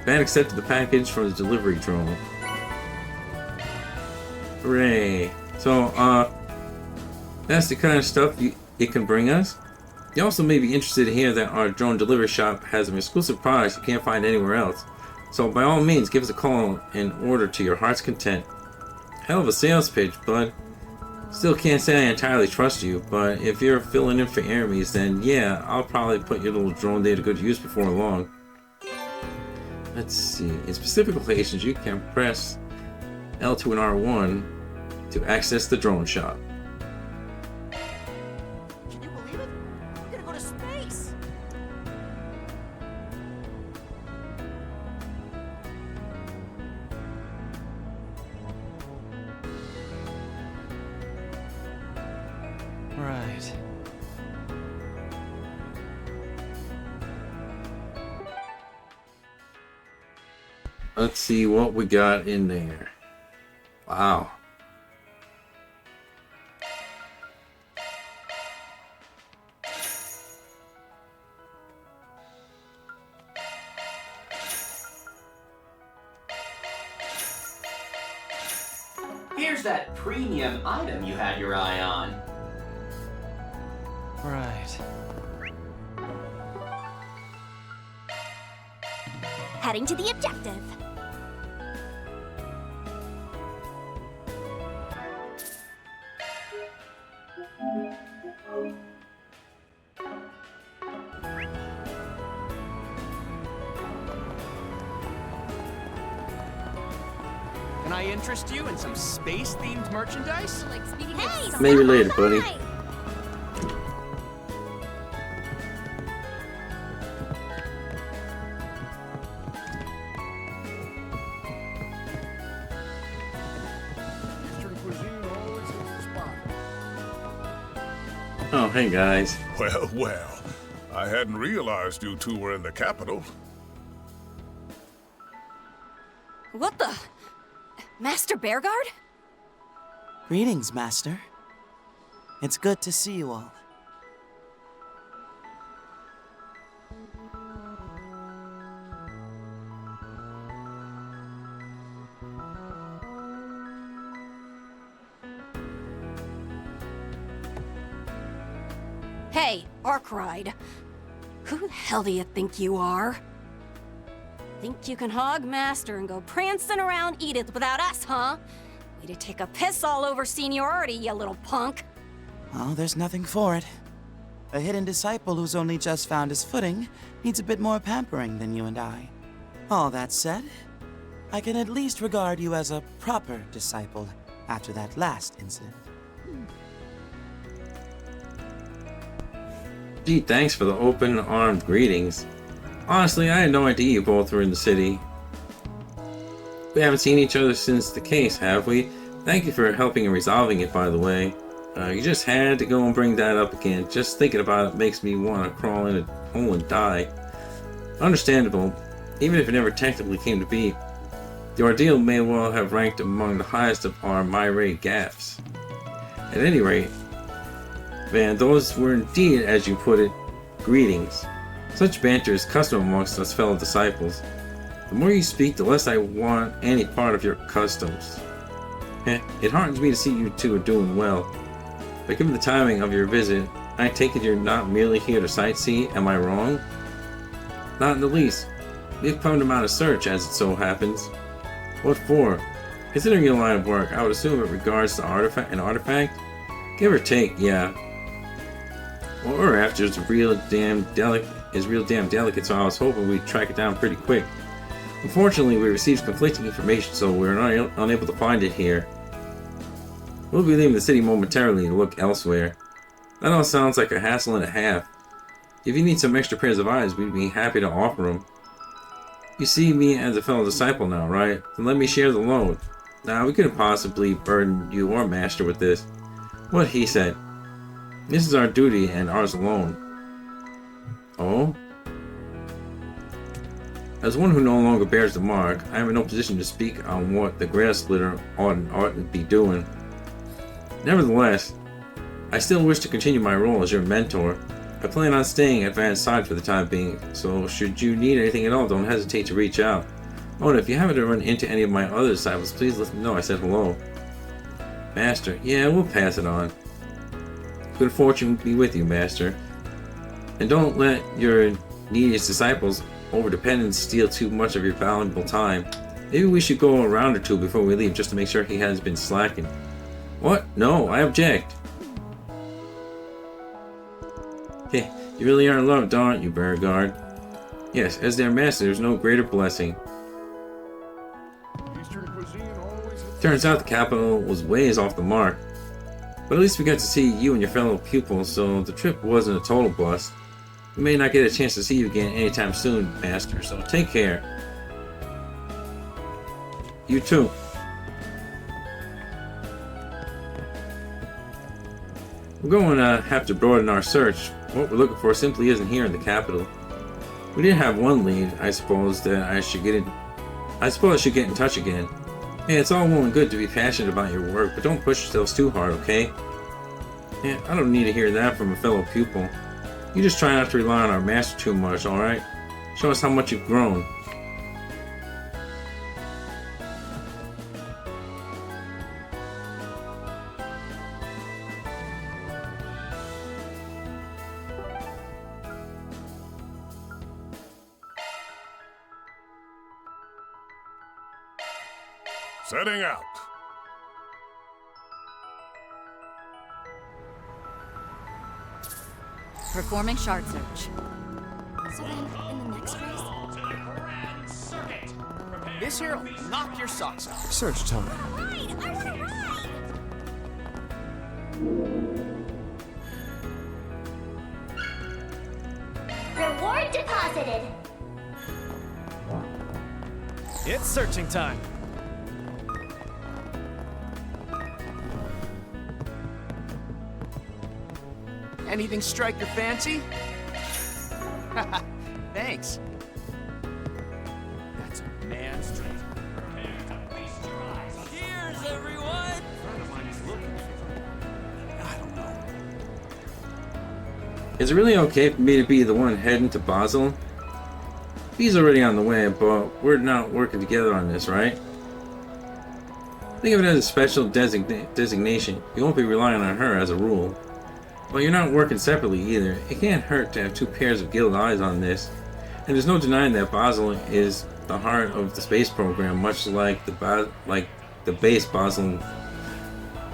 Van accepted the package from the delivery drone. Hooray. So, that's the kind of stuff it can bring us. You also may be interested to hear that our drone delivery shop has some exclusive products you can't find anywhere else. So by all means, give us a call and order to your heart's content. Hell of a sales pitch, bud. Still can't say I entirely trust you, but if you're filling in for Aramis, then yeah, I'll probably put your little drone there to good use before long. Let's see. In specific locations, you can press L2 and R1 to access the drone shop. Can you believe it? We're gonna go to space. Right. Let's see what we got in there. Wow. Here's that premium item you had your eye on. Right. Heading to the objective. Can I interest you in some space-themed merchandise? Like speaking Hey, of Maybe later, buddy. Right. Eastern cuisine always hits the spot. Oh, hey guys. Well, well. I hadn't realized you two were in the capital. What the? Master Bearguard? Greetings, Master. It's good to see you all. Hey, Arkwright. Who the hell do you think you are? Think you can hog Master and go prancing around Edith without us, huh? Way to take a piss all over seniority, you little punk. Oh, there's nothing for it. A hidden disciple who's only just found his footing needs a bit more pampering than you and I. All that said, I can at least regard you as a proper disciple after that last incident. Gee, thanks for the open-armed greetings. Honestly, I had no idea you both were in the city. We haven't seen each other since the case, have we? Thank you for helping in resolving it, by the way. You just had to go and bring that up again. Just thinking about it makes me want to crawl in a hole and die. Understandable, even if it never technically came to be. The ordeal may well have ranked among the highest of our myriad gaffes. At any rate, man, those were indeed, as you put it, greetings. Such banter is custom amongst us fellow disciples. The more you speak, the less I want any part of your customs. It heartens me to see you two are doing well. But given the timing of your visit, I take it you're not merely here to sightsee, am I wrong? Not in the least. We've come to mount a search, as it so happens. What for? Considering your line of work, I would assume it regards the an artifact? Give or take, yeah. Or after it's real damn delicate, so I was hoping we'd track it down pretty quick. Unfortunately, we received conflicting information, so we're unable to find it here. We'll be leaving the city momentarily to look elsewhere. That all sounds like a hassle and a half. If you need some extra pairs of eyes, we'd be happy to offer them. You see me as a fellow disciple now, right? Then let me share the load. Now, we couldn't possibly burden you or Master with this. What he said. This is our duty and ours alone. Oh? As one who no longer bears the mark, I am in no position to speak on what the grass splitter oughtn't be doing. Nevertheless, I still wish to continue my role as your mentor. I plan on staying at Van's side for the time being, so should you need anything at all, don't hesitate to reach out. Oh, and if you happen to run into any of my other disciples, please let them know I said hello. Master, yeah, we'll pass it on. Good fortune be with you, Master. And don't let your neediest disciples overdependence steal too much of your valuable time. Maybe we should go a round or two before we leave just to make sure he has been slacking. What? No, I object. Hey, you really are loved, aren't you, Beauregard? Yes, as their master, there's no greater blessing. Turns out the capital was ways off the mark. But at least we got to see you and your fellow pupils, so the trip wasn't a total bust. We may not get a chance to see you again anytime soon, Master, so take care. You too. We're going to have to broaden our search. What we're looking for simply isn't here in the capital. We did have one lead. I suppose I should get in touch again. Hey, it's all well and good to be passionate about your work, but don't push yourselves too hard, okay? Yeah, I don't need to hear that from a fellow pupil. You just try not to rely on our master too much, alright? Show us how much you've grown. Setting out. Performing shard search. So then, in the next race? To the Grand Circuit. Prepare This here'll knock your socks off. Search time. Ride! I want to ride! Reward deposited. It's searching time. Anything strike your fancy? Thanks. That's a man's trait. Prepare to feast your eyes. Cheers, everyone! A friend of mine is looking for I don't know. Is it really okay for me to be the one heading to Basel? He's already on the way, but we're not working together on this, right? Think of it as a special designation. You won't be relying on her as a rule. Well, you're not working separately either. It can't hurt to have two pairs of guild eyes on this. And there's no denying that Basel is the heart of the space program, much like the base Basel,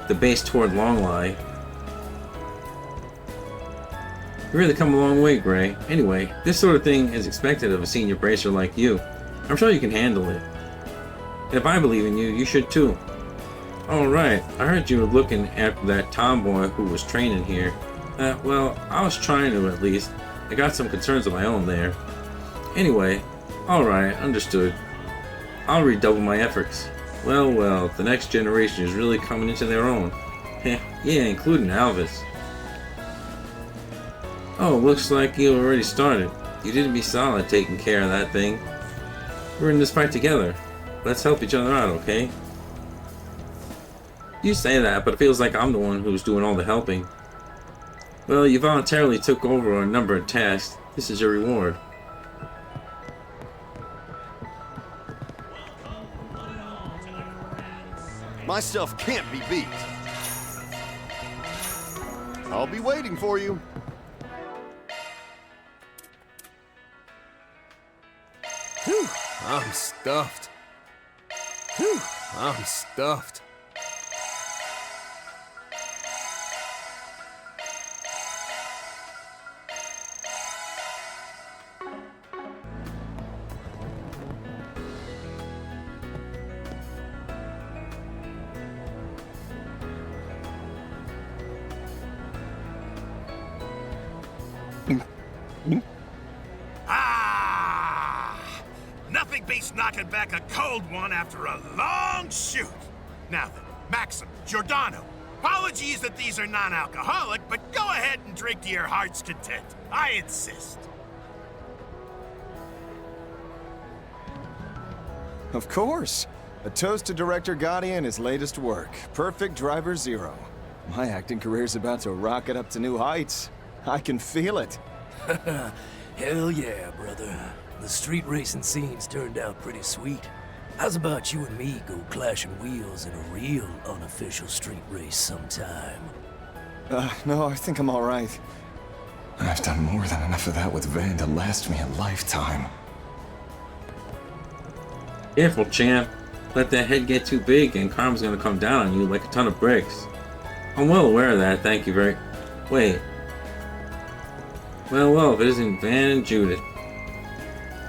the base toward Longlai. You really come a long way, Gray. Anyway, this sort of thing is expected of a senior bracer like you. I'm sure you can handle it. And if I believe in you, you should too. Alright, I heard you were looking after that tomboy who was training here. Well, I was trying to at least. I got some concerns of my own there. Anyway, alright, understood. I'll redouble my efforts. Well, the next generation is really coming into their own. Heh, yeah, including Alvis. Oh, looks like you already started. You didn't be solid taking care of that thing. We're in this fight together. Let's help each other out, okay? You say that, but it feels like I'm the one who's doing all the helping. Well, you voluntarily took over a number of tasks. This is your reward. My stuff can't be beat. I'll be waiting for you. Whew, I'm stuffed. Whew, I'm stuffed. Nothing beats knocking back a cold one after a long shoot. Now then, Maxim, Giordano, apologies that these are non-alcoholic, but go ahead and drink to your heart's content. I insist. Of course. A toast to Director Gotti and his latest work, Perfect Driver Zero. My acting career's about to rocket up to new heights. I can feel it. Hell yeah, brother. The street racing scene's turned out pretty sweet. How's about you and me go clashing wheels in a real unofficial street race sometime? No, I think I'm all right. I've done more than enough of that with Van to last me a lifetime. Careful, champ. Let that head get too big and karma's gonna come down on you like a ton of bricks. I'm well aware of that, thank you very... Wait. Well, if it isn't Van and Judith.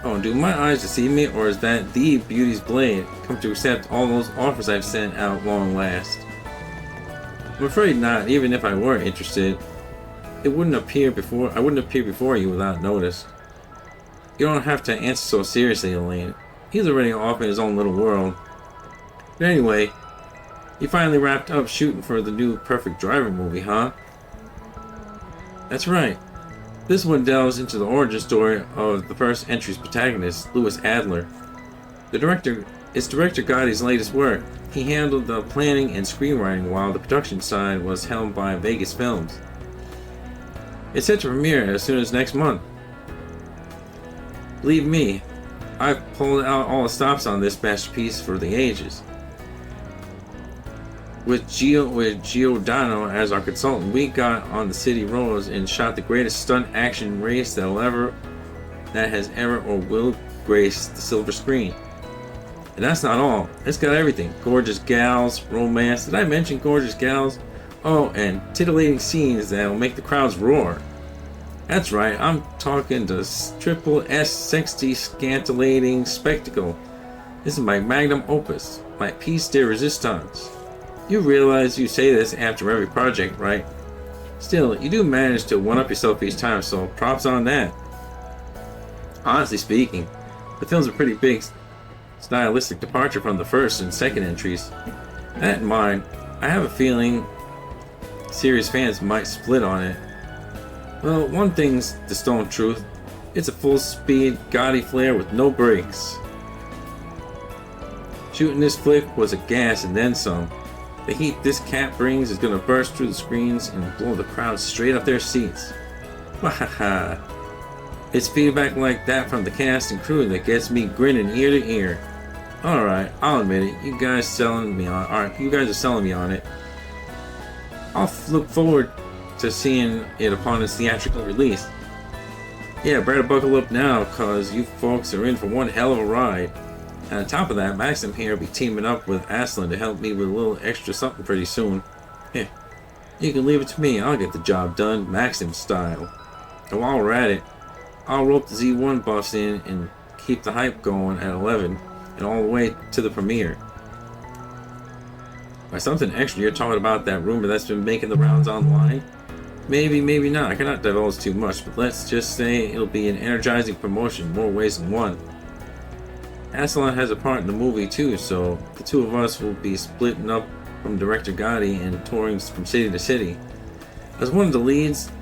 Oh, do my eyes deceive me, or is that the Beauty's Blade come to accept all those offers I've sent out long last? I'm afraid not, even if I were interested. I wouldn't appear before you without notice. You don't have to answer so seriously, Elaine. He's already off in his own little world. But anyway, you finally wrapped up shooting for the new Perfect Driver movie, huh? That's right. This one delves into the origin story of the first entry's protagonist, Louis Adler. It's Director Gotti's latest work. He handled the planning and screenwriting while the production side was held by Vegas Films. It's set to premiere as soon as next month. Believe me, I've pulled out all the stops on this masterpiece for the ages. With Giordano as our consultant, we got on the city roads and shot the greatest stunt action race that has ever or will grace the silver screen. And that's not all. It's got everything. Gorgeous gals, romance. Did I mention gorgeous gals? Oh, and titillating scenes that'll make the crowds roar. That's right, I'm talking the triple S sexy scintillating spectacle. This is my magnum opus, my piece de resistance. You realize you say this after every project, right? Still, you do manage to one-up yourself each time, so props on that. Honestly speaking, the film's a pretty big stylistic departure from the first and second entries. That in mind, I have a feeling serious fans might split on it. Well, one thing's the stone truth. It's a full-speed Gotti flare with no brakes. Shooting this flick was a gas and then some. The heat this cat brings is gonna burst through the screens and blow the crowd straight up their seats. Wahaha. It's feedback like that from the cast and crew that gets me grinning ear to ear. Alright, I'll admit it, you guys are selling me on it. I'll look forward to seeing it upon its theatrical release. Yeah, better buckle up now, cause you folks are in for one hell of a ride. And on top of that, Maxim here will be teaming up with Aslan to help me with a little extra something pretty soon. Yeah, you can leave it to me, I'll get the job done, Maxim style. And while we're at it, I'll rope the Z1 buffs in and keep the hype going at 11 and all the way to the premiere. By something extra, you're talking about that rumor that's been making the rounds online? Maybe, maybe not. I cannot divulge too much, but let's just say it'll be an energizing promotion in more ways than one. Aslan has a part in the movie too, so the two of us will be splitting up from Director Gotti and touring from city to city. As one of the leads,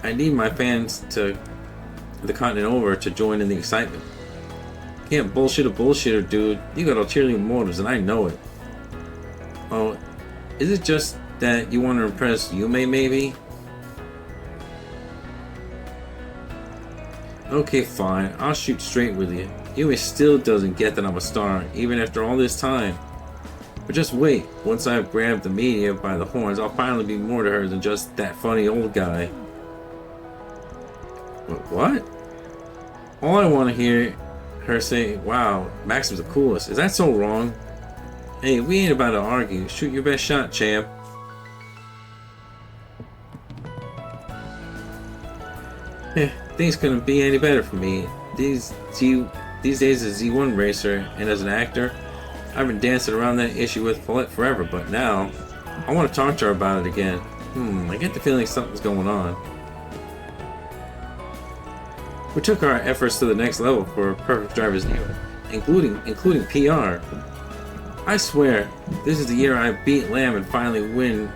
I need my fans to the continent over to join in the excitement. Can't bullshit a bullshitter, dude. You got ulterior motives, and I know it. Oh, is it just that you want to impress Yume, maybe? Okay, fine. I'll shoot straight with you. Yume still doesn't get that I'm a star, even after all this time. But just wait. Once I've grabbed the media by the horns, I'll finally be more to her than just that funny old guy. What? All I want to hear her say, wow, Maxim's the coolest. Is that so wrong? Hey, we ain't about to argue. Shoot your best shot, champ. Things couldn't be any better for me. These days as Z1 racer and as an actor, I've been dancing around that issue with Paulette forever, but now I want to talk to her about it again. I get the feeling something's going on. We took our efforts to the next level for Perfect Driver Zero, including PR. I swear, this is the year I beat Lamb and finally win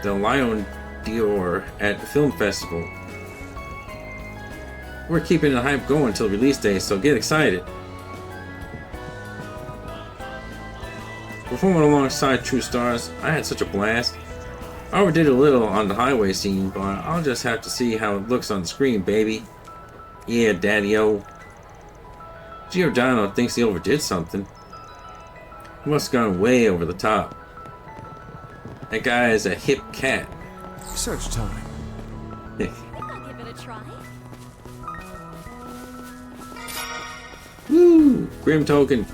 the Lion d'Or at the film festival. We're keeping the hype going until release day, so get excited. Performing alongside True Stars, I had such a blast. I overdid a little on the highway scene, but I'll just have to see how it looks on the screen, baby. Yeah, Daddy-o. Giordano thinks he overdid something. He must have gone way over the top. That guy is a hip cat. Search time. I'll give it a try. Woo! Grim Token.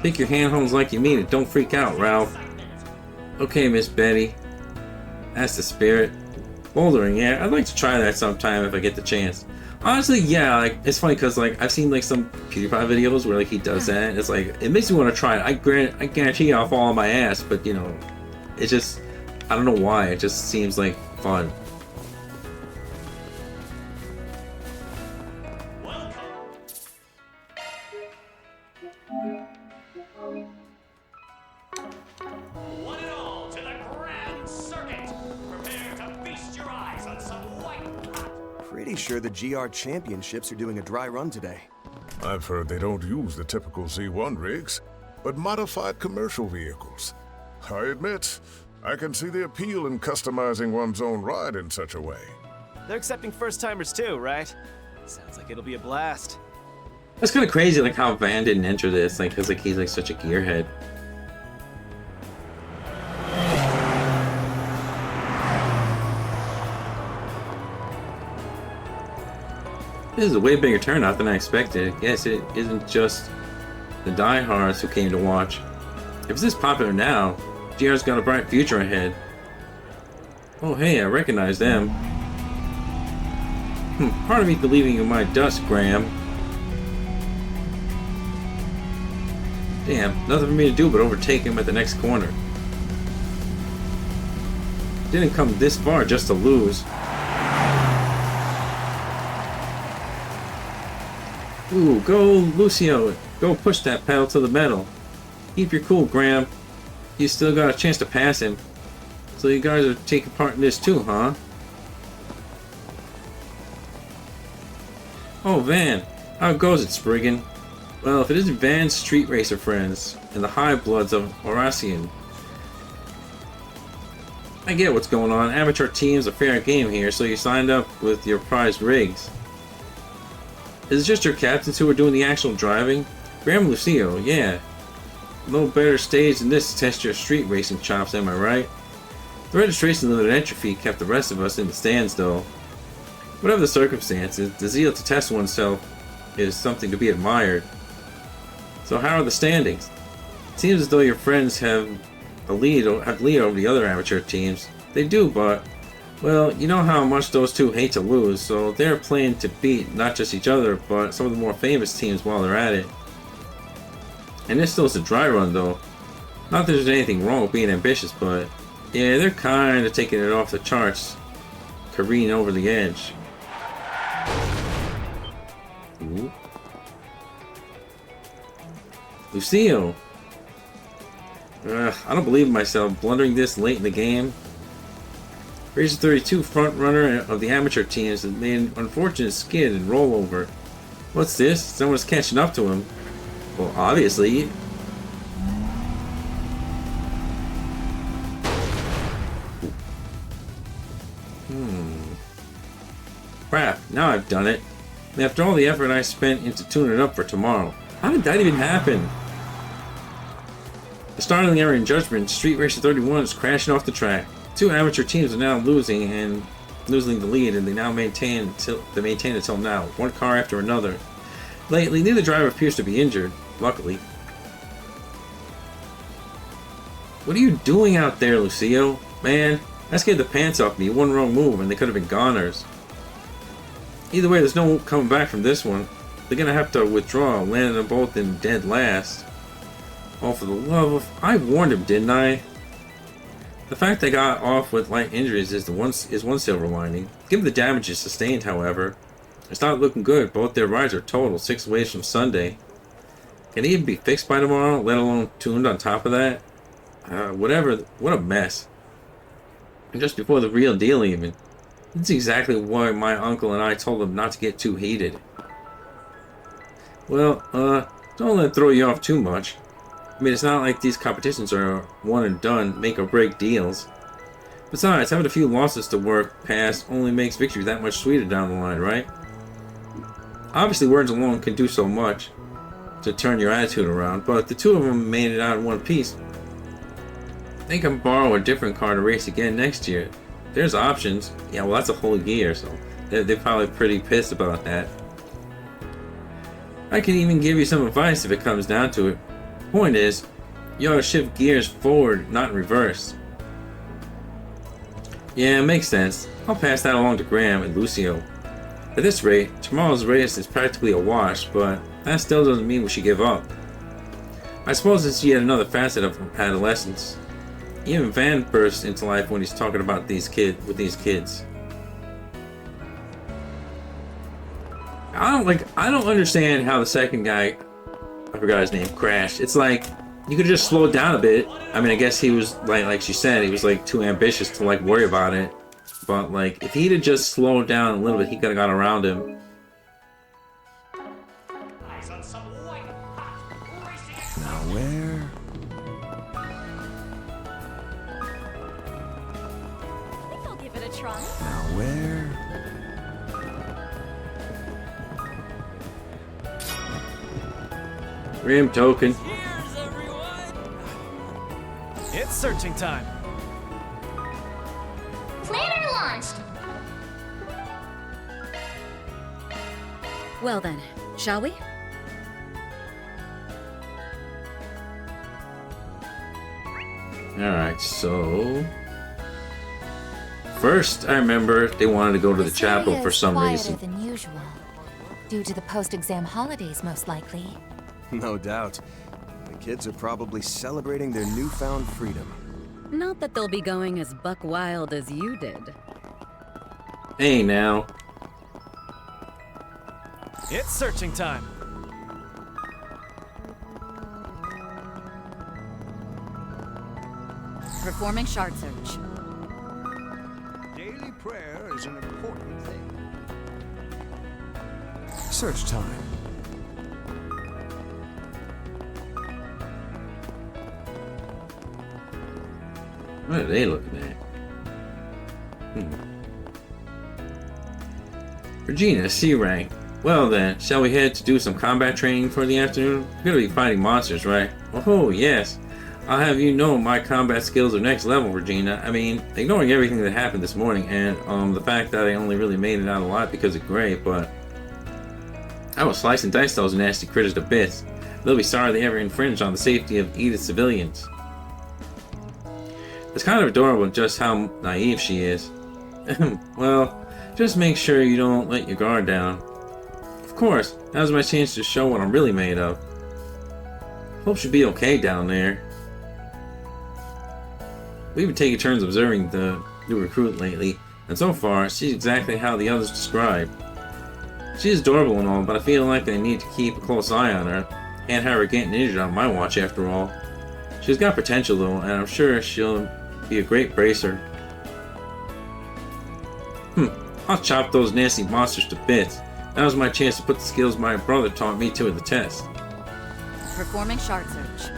Pick your handholds like you mean it. Don't freak out, Ralph. Okay, Miss Betty. That's the spirit. Bouldering, yeah. I'd like to try that sometime if I get the chance. Honestly, yeah, like, it's funny because like I've seen like some PewDiePie videos where like he does that. It's like it makes me want to try it. I guarantee I'll fall on my ass, but you know, it just I don't know why. It just seems like fun. Pretty sure the GR Championships are doing a dry run today. I've heard they don't use the typical Z1 rigs, but modified commercial vehicles. I admit, I can see the appeal in customizing one's own ride in such a way. They're accepting first-timers too, right? Sounds like it'll be a blast. That's kind of crazy, like how Van didn't enter this, like because like he's like such a gearhead. This is a way bigger turnout than I expected. Yes, it isn't just the diehards who came to watch. If it's this popular now, GR's got a bright future ahead. Oh hey, I recognize them. Part of me believing you might dust, Graham. Damn, nothing for me to do but overtake him at the next corner. Didn't come this far just to lose. Ooh, go Lucio, go push that pedal to the metal. Keep your cool, Graham. You still got a chance to pass him. So you guys are taking part in this too, huh? Oh, Van, how goes it, Spriggan? Well, if it isn't Van's street racer friends and the high bloods of Horacian. I get what's going on. Amateur teams are fair game here, so you signed up with your prized rigs. Is it just your captains who are doing the actual driving? Graham Lucio, yeah. No better stage than this to test your street racing chops, am I right? The registration limited entry fee kept the rest of us in the stands, though. Whatever the circumstances, the zeal to test oneself is something to be admired. So how are the standings? It seems as though your friends have lead over the other amateur teams. They do, but, well, you know how much those two hate to lose, so they're playing to beat not just each other, but some of the more famous teams while they're at it. And this still is a dry run, though. Not that there's anything wrong with being ambitious, but yeah, they're kind of taking it off the charts, careening over the edge. Ooh. Lucio! I don't believe in myself blundering this late in the game. Racer 32 front runner of the amateur teams has made an unfortunate skid and rollover. What's this? Someone's catching up to him. Well, obviously. Crap, now I've done it. And after all the effort I spent into tuning it up for tomorrow. How did that even happen? A startling error in judgment, Street Racer 31 is crashing off the track. Two amateur teams are now losing the lead, and they now maintain until now, one car after another. Lately, neither driver appears to be injured, luckily. What are you doing out there, Lucio? Man, that scared the pants off me. One wrong move and they could have been goners. Either way, there's no coming back from this one. They're gonna have to withdraw, landing them both in dead last. Oh, for the love of... I warned him, didn't I? The fact they got off with light injuries is one silver lining. Given the damages sustained, however, it's not looking good. Both their rides are totaled 6 ways from Sunday. Can they even be fixed by tomorrow, let alone tuned on top of that? Whatever, what a mess. And just before the real deal even. That's exactly why my uncle and I told them not to get too heated. Well, don't let it throw you off too much. I mean, it's not like these competitions are one and done, make or break deals. Besides, having a few losses to work past only makes victory that much sweeter down the line, right? Obviously, words alone can do so much to turn your attitude around, but the two of them made it out in one piece. They can borrow a different car to race again next year. There's options. Yeah, well, that's a whole gear, so they're probably pretty pissed about that. I can even give you some advice if it comes down to it. Point is, you ought to shift gears forward, not in reverse. Yeah, it makes sense. I'll pass that along to Graham and Lucio. At this rate, tomorrow's race is practically a wash, but that still doesn't mean we should give up. I suppose it's yet another facet of adolescence. Even Van bursts into life when he's talking about these kids. I don't understand how the second guy, I forgot his name, crashed. It's like you could just slow it down a bit. I mean, I guess he was like she said, he was like too ambitious to like worry about it. But like if he'd have just slowed down a little bit, he could have got around him. Now where? I'll give it a try. Now where? Rim token. It's searching time. Planner launched. Well then, shall we? Alright, so... First, I remember they wanted to go to the chapel for some reason. Quieter than usual. Due to the post-exam holidays, most likely. No doubt. The kids are probably celebrating their newfound freedom. Not that they'll be going as buck wild as you did. Hey now. It's searching time. Performing shard search. Daily prayer is an important thing. Search time. What are they looking at? Regina, C rank. Well then, shall we head to do some combat training for the afternoon? We're gonna be fighting monsters, right? Oh, yes. I'll have you know my combat skills are next level, Regina. I mean, ignoring everything that happened this morning and the fact that I only really made it out alive because of Gray, but I will slice and dice those nasty critters to bits. They'll be sorry they ever infringed on the safety of Edith's civilians. It's kind of adorable just how naive she is. Well, just make sure you don't let your guard down. Of course, now's my chance to show what I'm really made of. Hope she'll be okay down there. We've been taking turns observing the new recruit lately, and so far, she's exactly how the others described. She's adorable and all, but I feel like I need to keep a close eye on her. Can't have her getting injured on my watch after all. She's got potential though, and I'm sure she'll be a great bracer. I'll chop those nasty monsters to bits. Now's my chance to put the skills my brother taught me to the test. Performing shard search.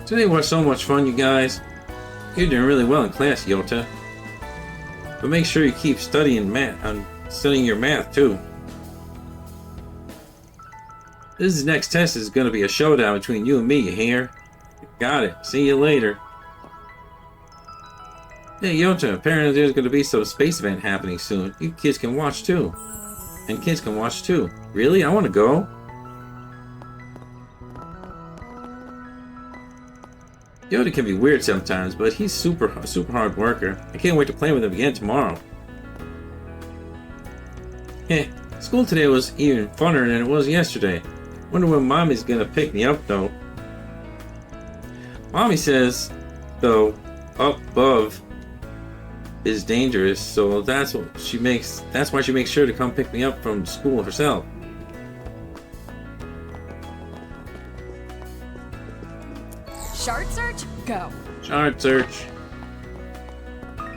Today was so much fun, you guys. You're doing really well in class, Yota. But make sure you keep studying your math too. This next test is going to be a showdown between you and me, you hear? Got it. See you later. Hey, Yota, apparently there's going to be some space event happening soon. You kids can watch too. And kids can watch too. Really? I want to go. Yoda can be weird sometimes, but he's super hard worker. I can't wait to play with him again tomorrow. Heh, school today was even funner than it was yesterday. Wonder when Mommy's gonna pick me up though. Mommy says, though, up above is dangerous, so that's why she makes sure to come pick me up from school herself. Shard search, go. Shard search. May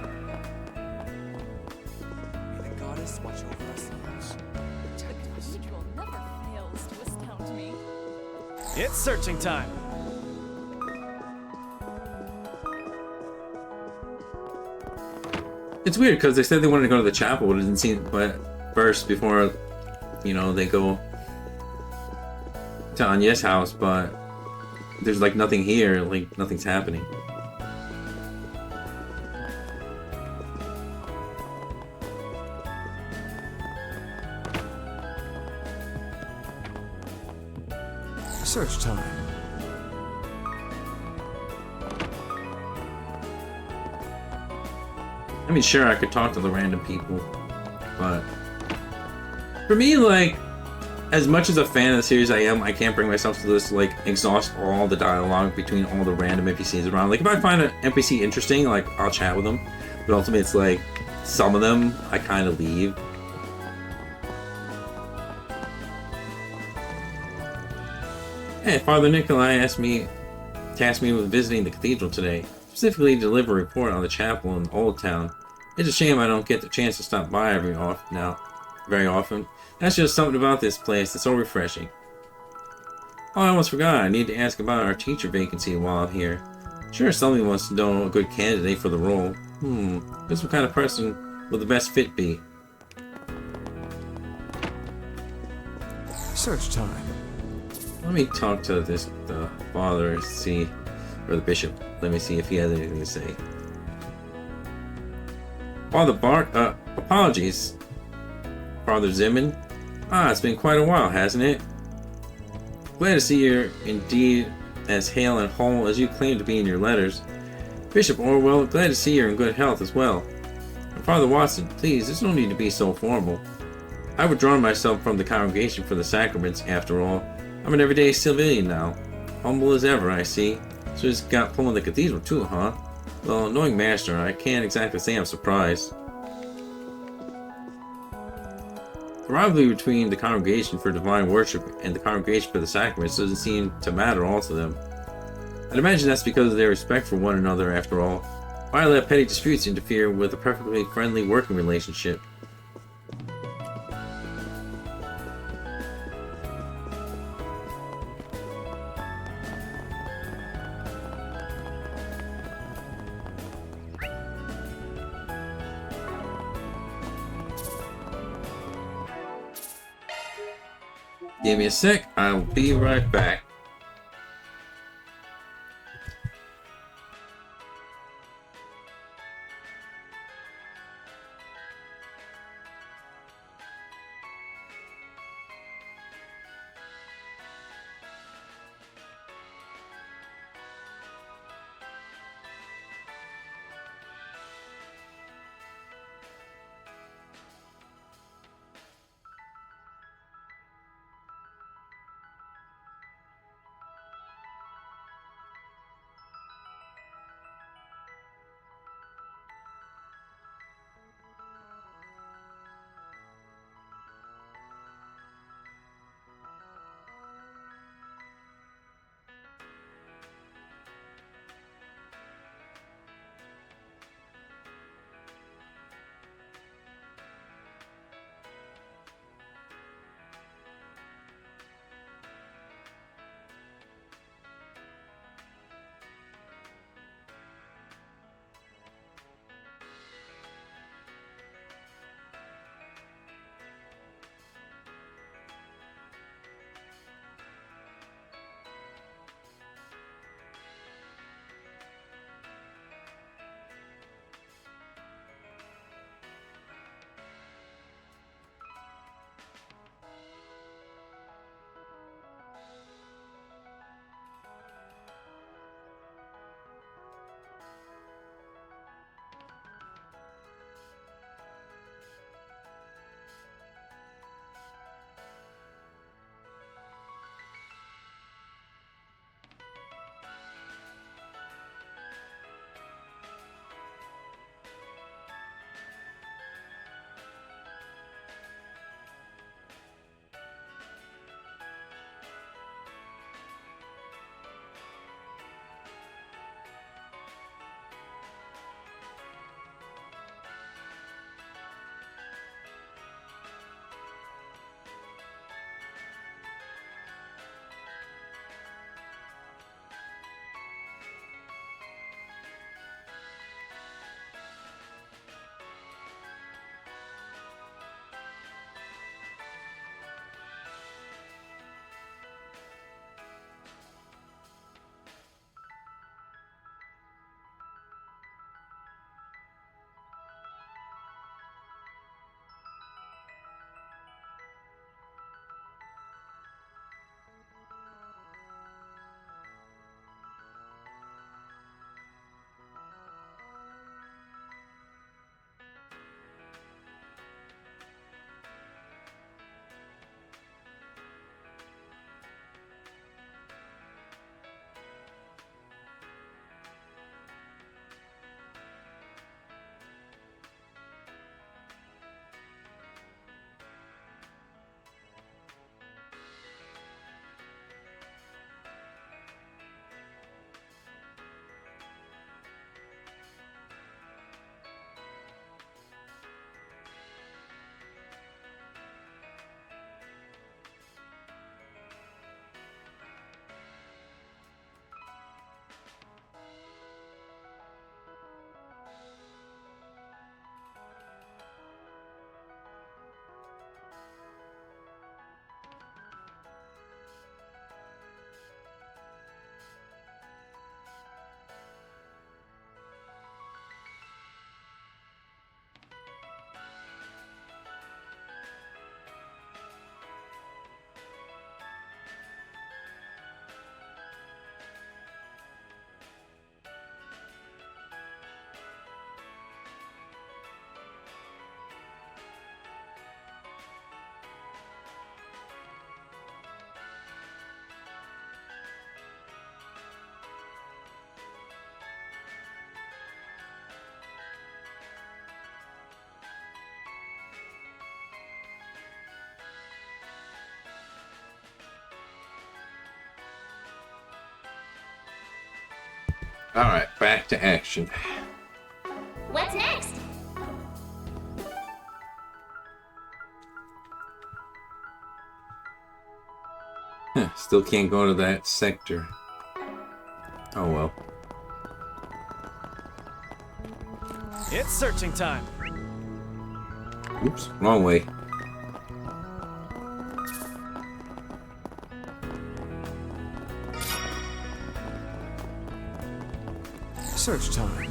the goddess watch over us all. The cathedral never fails to astound me. It's searching time. It's weird because they said they wanted to go to the chapel, but it didn't seem first before, you know, they go to Anya's house, but there's like nothing here, like nothing's happening. Search time. I mean, sure, I could talk to the random people, but for me, like, as much as a fan of the series I am, I can't bring myself to just, like, exhaust all the dialogue between all the random NPCs around. Like, if I find an NPC interesting, like, I'll chat with them, but ultimately it's like, some of them, I kind of leave. Hey, Father Nikolai tasked me with visiting the cathedral today, specifically to deliver a report on the chapel in Old Town. It's a shame I don't get the chance to stop by very often. That's just something about this place that's so refreshing. Oh, I almost forgot. I need to ask about our teacher vacancy while I'm here. Sure, somebody wants to know a good candidate for the role. Just what kind of person will the best fit be? Search time. Let me talk to the father, or the bishop. Let me see if he has anything to say. Father Bart, apologies, Father Zimmon. It's been quite a while, hasn't it? Glad to see you're indeed as hale and whole as you claim to be in your letters. Bishop Orwell, glad to see you're in good health as well. And Father Watson, please, there's no need to be so formal. I've withdrawn myself from the congregation for the sacraments, after all. I'm an everyday civilian now. Humble as ever, I see. So he's got pull in the cathedral too, huh? Well, knowing Master, I can't exactly say I'm surprised. The rivalry between the Congregation for Divine Worship and the Congregation for the Sacraments doesn't seem to matter all to them. I'd imagine that's because of their respect for one another, after all. Why let petty disputes interfere with a perfectly friendly working relationship? Give me a sec. I'll be right back. Alright, back to action. What's next? Still can't go to that sector. Oh well. It's searching time. Oops, wrong way. research time.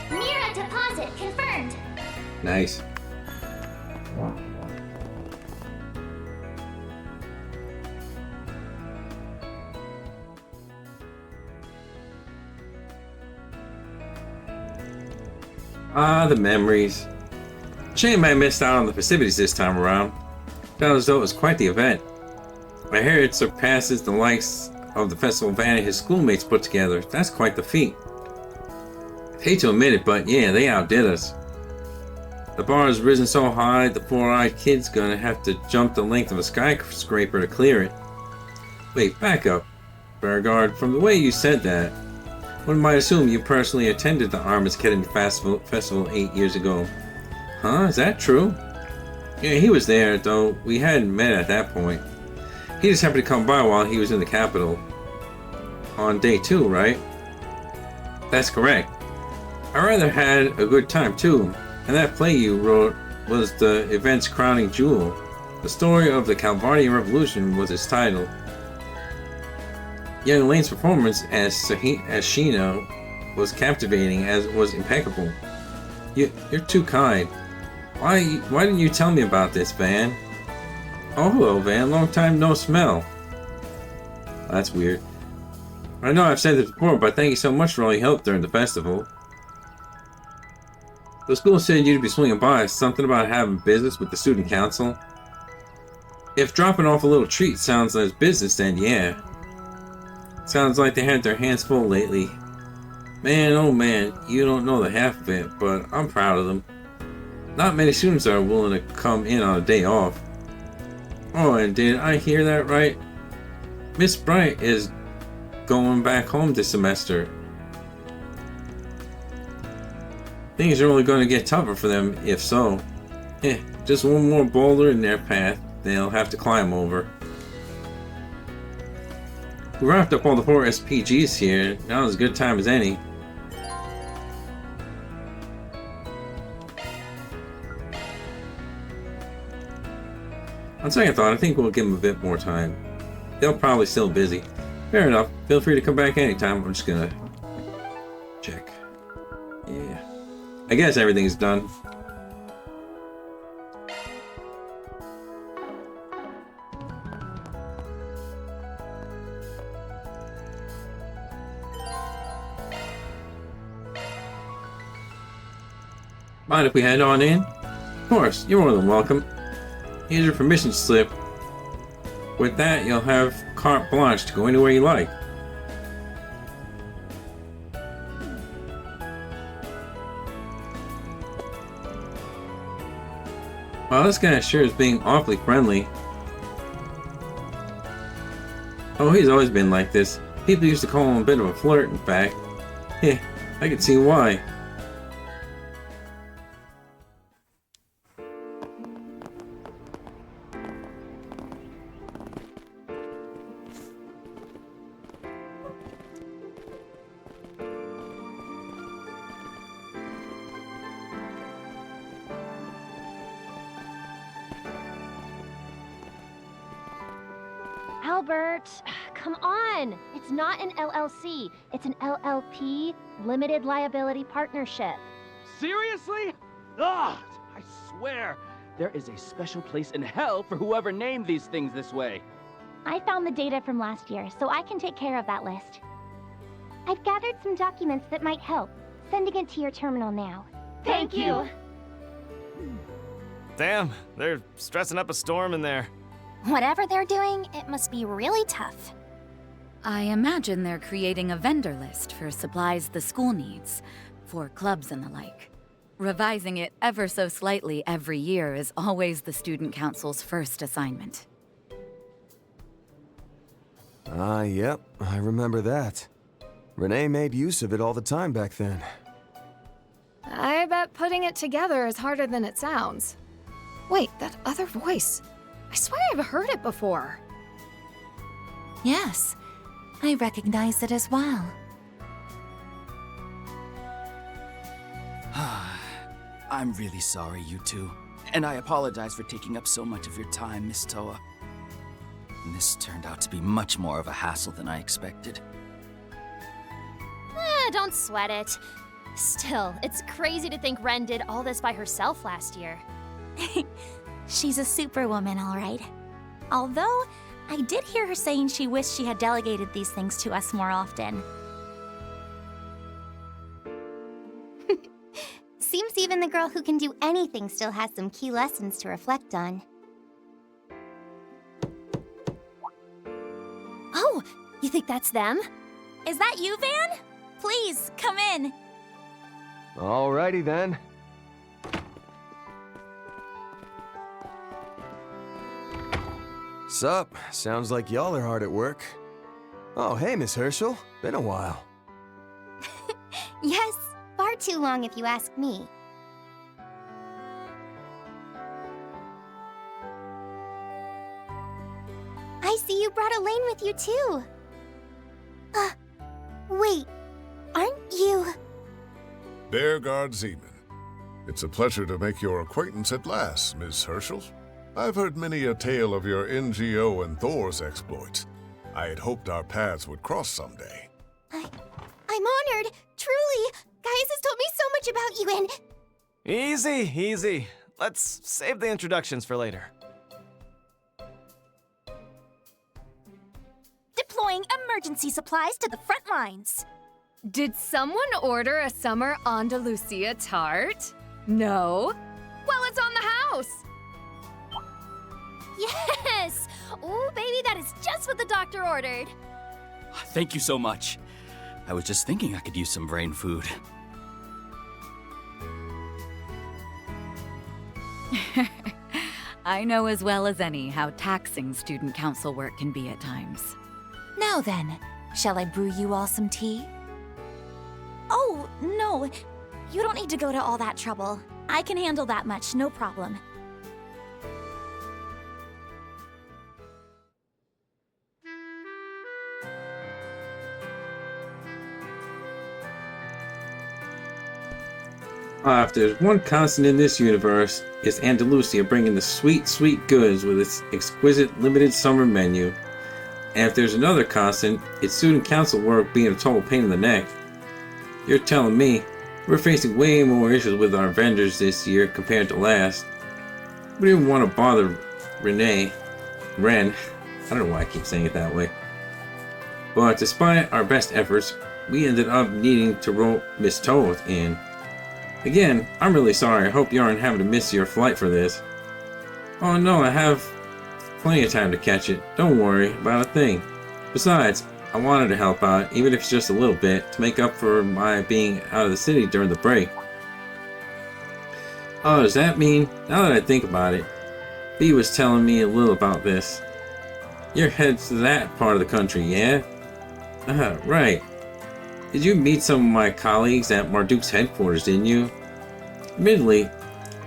Mira deposit confirmed. Nice. Ah, the memories. Shame I missed out on the festivities this time around. Felt as though it was quite the event. I hear it surpasses the likes of the festival Van and his schoolmates put together. That's quite the feat. Hate to admit it, but yeah, they outdid us. The bar has risen so high, the four-eyed kid's gonna have to jump the length of a skyscraper to clear it. Wait, back up, Beauregard. From the way you said that, one might assume you personally attended the Armageddon Festival 8 years ago. Huh? Is that true? Yeah, he was there, though we hadn't met at that point. He just happened to come by while he was in the capital. On day 2, right? That's correct. I rather had a good time too, and that play you wrote was the event's crowning jewel. The story of the Calvardian Revolution was its title. Young Lane's performance as Sheena was captivating, as it was impeccable. You're too kind. Why didn't you tell me about this, Van? Oh, hello, Van. Long time no smell. That's weird. I know I've said this before, but thank you so much for all your help during the festival. The school said you'd be swinging by. Something about having business with the student council. If dropping off a little treat sounds like business, then yeah. Sounds like they had their hands full lately. Man, oh man, you don't know the half of it, but I'm proud of them. Not many students are willing to come in on a day off. Oh, and did I hear that right? Miss Bright is going back home this semester. Things are only going to get tougher for them if so. Just one more boulder in their path they'll have to climb over. We wrapped up all the 4 SPGs here. Now is as good time as any. On second thought, I think we'll give them a bit more time. They're probably still busy. Fair enough. Feel free to come back anytime. I'm just gonna check. Yeah. I guess everything's done. Mind if we head on in? Of course, you're more than welcome. Here's your permission slip. With that, you'll have carte blanche to go anywhere you like. Wow, this guy sure is being awfully friendly. Oh, he's always been like this. People used to call him a bit of a flirt, in fact. Yeah, I can see why. Albert, come on! It's not an LLC. It's an LLP, Limited Liability Partnership. Seriously? Ugh! I swear, there is a special place in hell for whoever named these things this way. I found the data from last year, so I can take care of that list. I've gathered some documents that might help. Sending it to your terminal now. Thank you! Damn, they're stressing up a storm in there. Whatever they're doing, it must be really tough. I imagine they're creating a vendor list for supplies the school needs, for clubs and the like. Revising it ever so slightly every year is always the student council's first assignment. Yep, I remember that. Renee made use of it all the time back then. I bet putting it together is harder than it sounds. Wait, that other voice. I swear I've heard it before. Yes, I recognize it as well. I'm really sorry, you two. And I apologize for taking up so much of your time, Miss Toa. This turned out to be much more of a hassle than I expected. Don't sweat it. Still, it's crazy to think Ren did all this by herself last year. She's a superwoman, all right. Although, I did hear her saying she wished she had delegated these things to us more often. Seems even the girl who can do anything still has some key lessons to reflect on. Oh, you think that's them? Is that you, Van? Please, come in. Alrighty then. Sup? Sounds like y'all are hard at work. Oh, hey, Miss Herschel. Been a while. Yes, far too long if you ask me. I see you brought Elaine with you too. Wait, aren't you... Bearguard Zeman. It's a pleasure to make your acquaintance at last, Miss Herschel. I've heard many a tale of your NGO and Thor's exploits. I had hoped our paths would cross someday. I'm honored, truly. Gaius has told me so much about you and... Easy, easy. Let's save the introductions for later. Deploying emergency supplies to the front lines. Did someone order a summer Andalusia tart? No? Well, it's on the house! Yes! Ooh, baby, that is just what the doctor ordered. Thank you so much. I was just thinking I could use some brain food. I know as well as any how taxing student council work can be at times. Now then, shall I brew you all some tea? Oh, no. You don't need to go to all that trouble. I can handle that much, no problem. If there's one constant in this universe, it's Andalusia bringing the sweet, sweet goods with its exquisite limited summer menu. And if there's another constant, it's student council work being a total pain in the neck. You're telling me we're facing way more issues with our vendors this year compared to last. We didn't want to bother Ren. I don't know why I keep saying it that way. But despite our best efforts, we ended up needing to rope Miss Toth in. Again, I'm really sorry. I hope you aren't having to miss your flight for this. Oh no, I have plenty of time to catch it. Don't worry about a thing. Besides, I wanted to help out, even if it's just a little bit, to make up for my being out of the city during the break. Oh, does that mean, now that I think about it, Bea was telling me a little about this. You're headed to that part of the country, yeah? Right. Did you meet some of my colleagues at Marduk's headquarters, didn't you? Admittedly,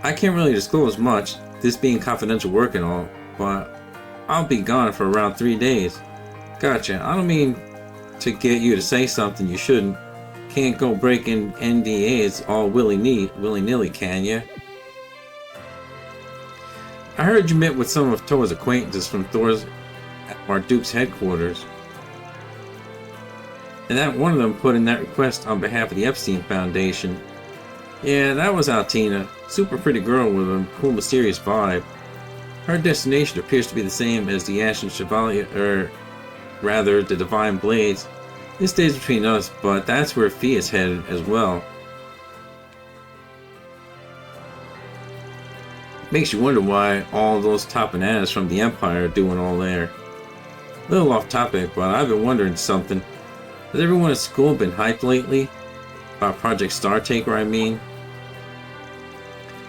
I can't really disclose much, this being confidential work and all, but I'll be gone for around 3 days. Gotcha. I don't mean to get you to say something you shouldn't. Can't go breaking NDAs all willy-nilly, can ya? I heard you met with some of Toa's acquaintances from Thor's at Marduk's headquarters. And that one of them put in that request on behalf of the Epstein Foundation. Yeah, that was Altina. Super pretty girl with a cool mysterious vibe. Her destination appears to be the same as the Ashen Chevalier, or rather, the Divine Blades. This stays between us, but that's where Fee is headed as well. Makes you wonder why all those top bananas from the Empire are doing all there. A little off topic, but I've been wondering something. Has everyone at school been hyped lately? About Project Star Taker, I mean.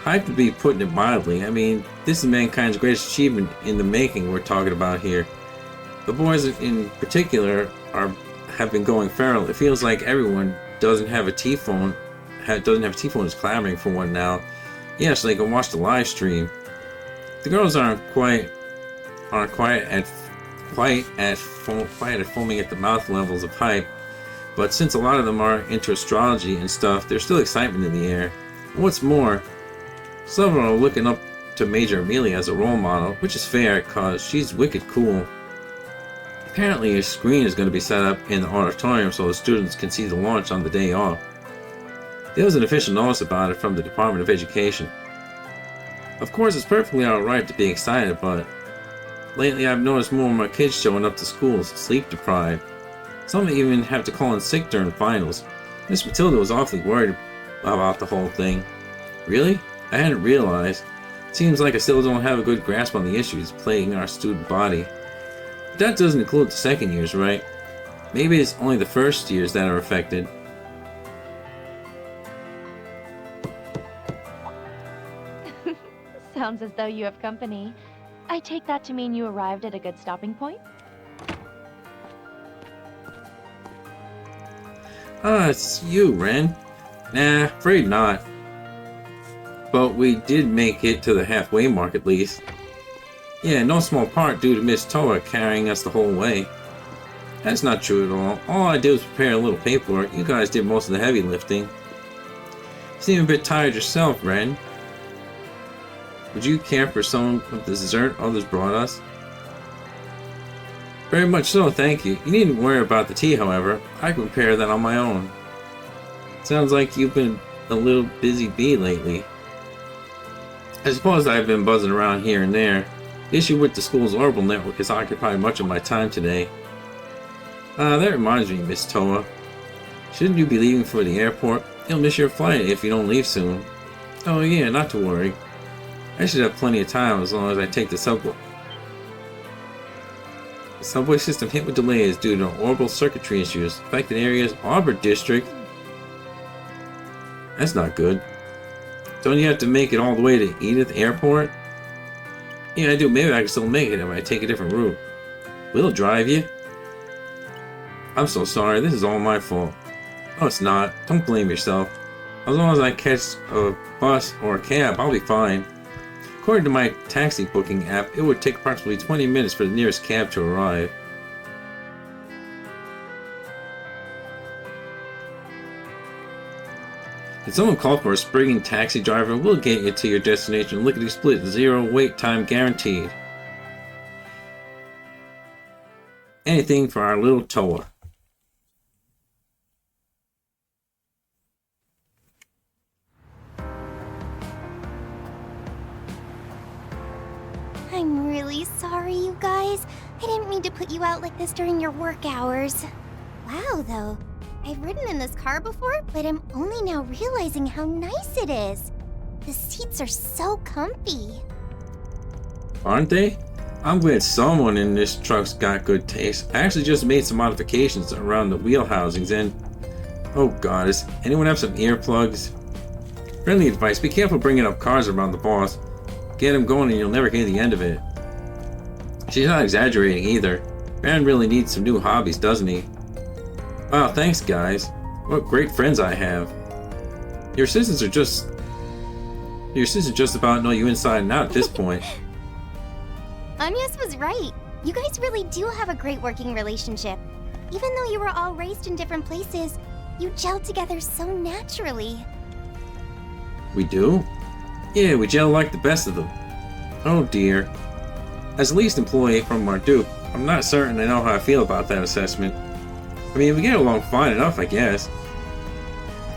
Hyped would be putting it mildly. I mean, this is mankind's greatest achievement in the making we're talking about here. The boys in particular have been going feral. It feels like everyone doesn't have a T-phone is clamoring for one now. Yeah, so they can watch the live stream. The girls aren't quite at foaming at the mouth levels of hype, but since a lot of them are into astrology and stuff, there's still excitement in the air. And what's more, Some of them are looking up to Major Amelia as a role model, which is fair, cause she's wicked cool. Apparently a screen is going to be set up in the auditorium so the students can see the launch on the day off. There was an official notice about it from the Department of Education. Of course, it's perfectly alright to be excited, but lately I've noticed more of my kids showing up to schools sleep deprived. Some even have to call in sick during finals. Miss Matilda was awfully worried about the whole thing. Really? I hadn't realized. Seems like I still don't have a good grasp on the issues plaguing our student body. But that doesn't include the second years, right? Maybe it's only the first years that are affected. Sounds as though you have company. I take that to mean you arrived at a good stopping point? Ah, it's you, Ren. Nah, afraid not. But we did make it to the halfway mark at least. Yeah, in no small part due to Miss Toa carrying us the whole way. That's not true at all. All I did was prepare a little paperwork. You guys did most of the heavy lifting. You seem a bit tired yourself, Ren. Would you care for some of the dessert others brought us? Very much so, thank you. You needn't worry about the tea, however. I can prepare that on my own. Sounds like you've been a little busy bee lately. I suppose I've been buzzing around here and there. The issue with the school's orbital network has occupied much of my time today. That reminds me, Miss Toa. Shouldn't you be leaving for the airport? You'll miss your flight if you don't leave soon. Oh yeah, not to worry. I should have plenty of time as long as I take the subway. The subway system hit with delays due to orbital circuitry issues. Affected areas, Auburn District. That's not good. Don't you have to make it all the way to Edith Airport? Yeah, I do. Maybe I can still make it if I take a different route. Will it drive you? I'm so sorry. This is all my fault. Oh, it's not. Don't blame yourself. As long as I catch a bus or a cab, I'll be fine. According to my taxi booking app, it would take approximately 20 minutes for the nearest cab to arrive. If someone called for a springing taxi driver, we'll get you to your destination lickety split, 0 wait time guaranteed. Anything for our little Toa. I'm really sorry, you guys. I didn't mean to put you out like this during your work hours. Wow, though. I've ridden in this car before, but I'm only now realizing how nice it is. The seats are so comfy. Aren't they? I'm glad someone in this truck's got good taste. I actually just made some modifications around the wheel housings and... Oh god, does anyone have some earplugs? Friendly advice, be careful bringing up cars around the boss. Get him going and you'll never hear the end of it. She's not exaggerating either. Baron really needs some new hobbies, doesn't he? Wow, thanks guys. What great friends I have. Your assistants just about know you inside and out at this point. Agnes was right. You guys really do have a great working relationship. Even though you were all raised in different places, you gel together so naturally. We do? Yeah, we gel like the best of them. Oh dear. As the least employee from Marduk, I'm not certain I know how I feel about that assessment. I mean, we get along fine enough, I guess.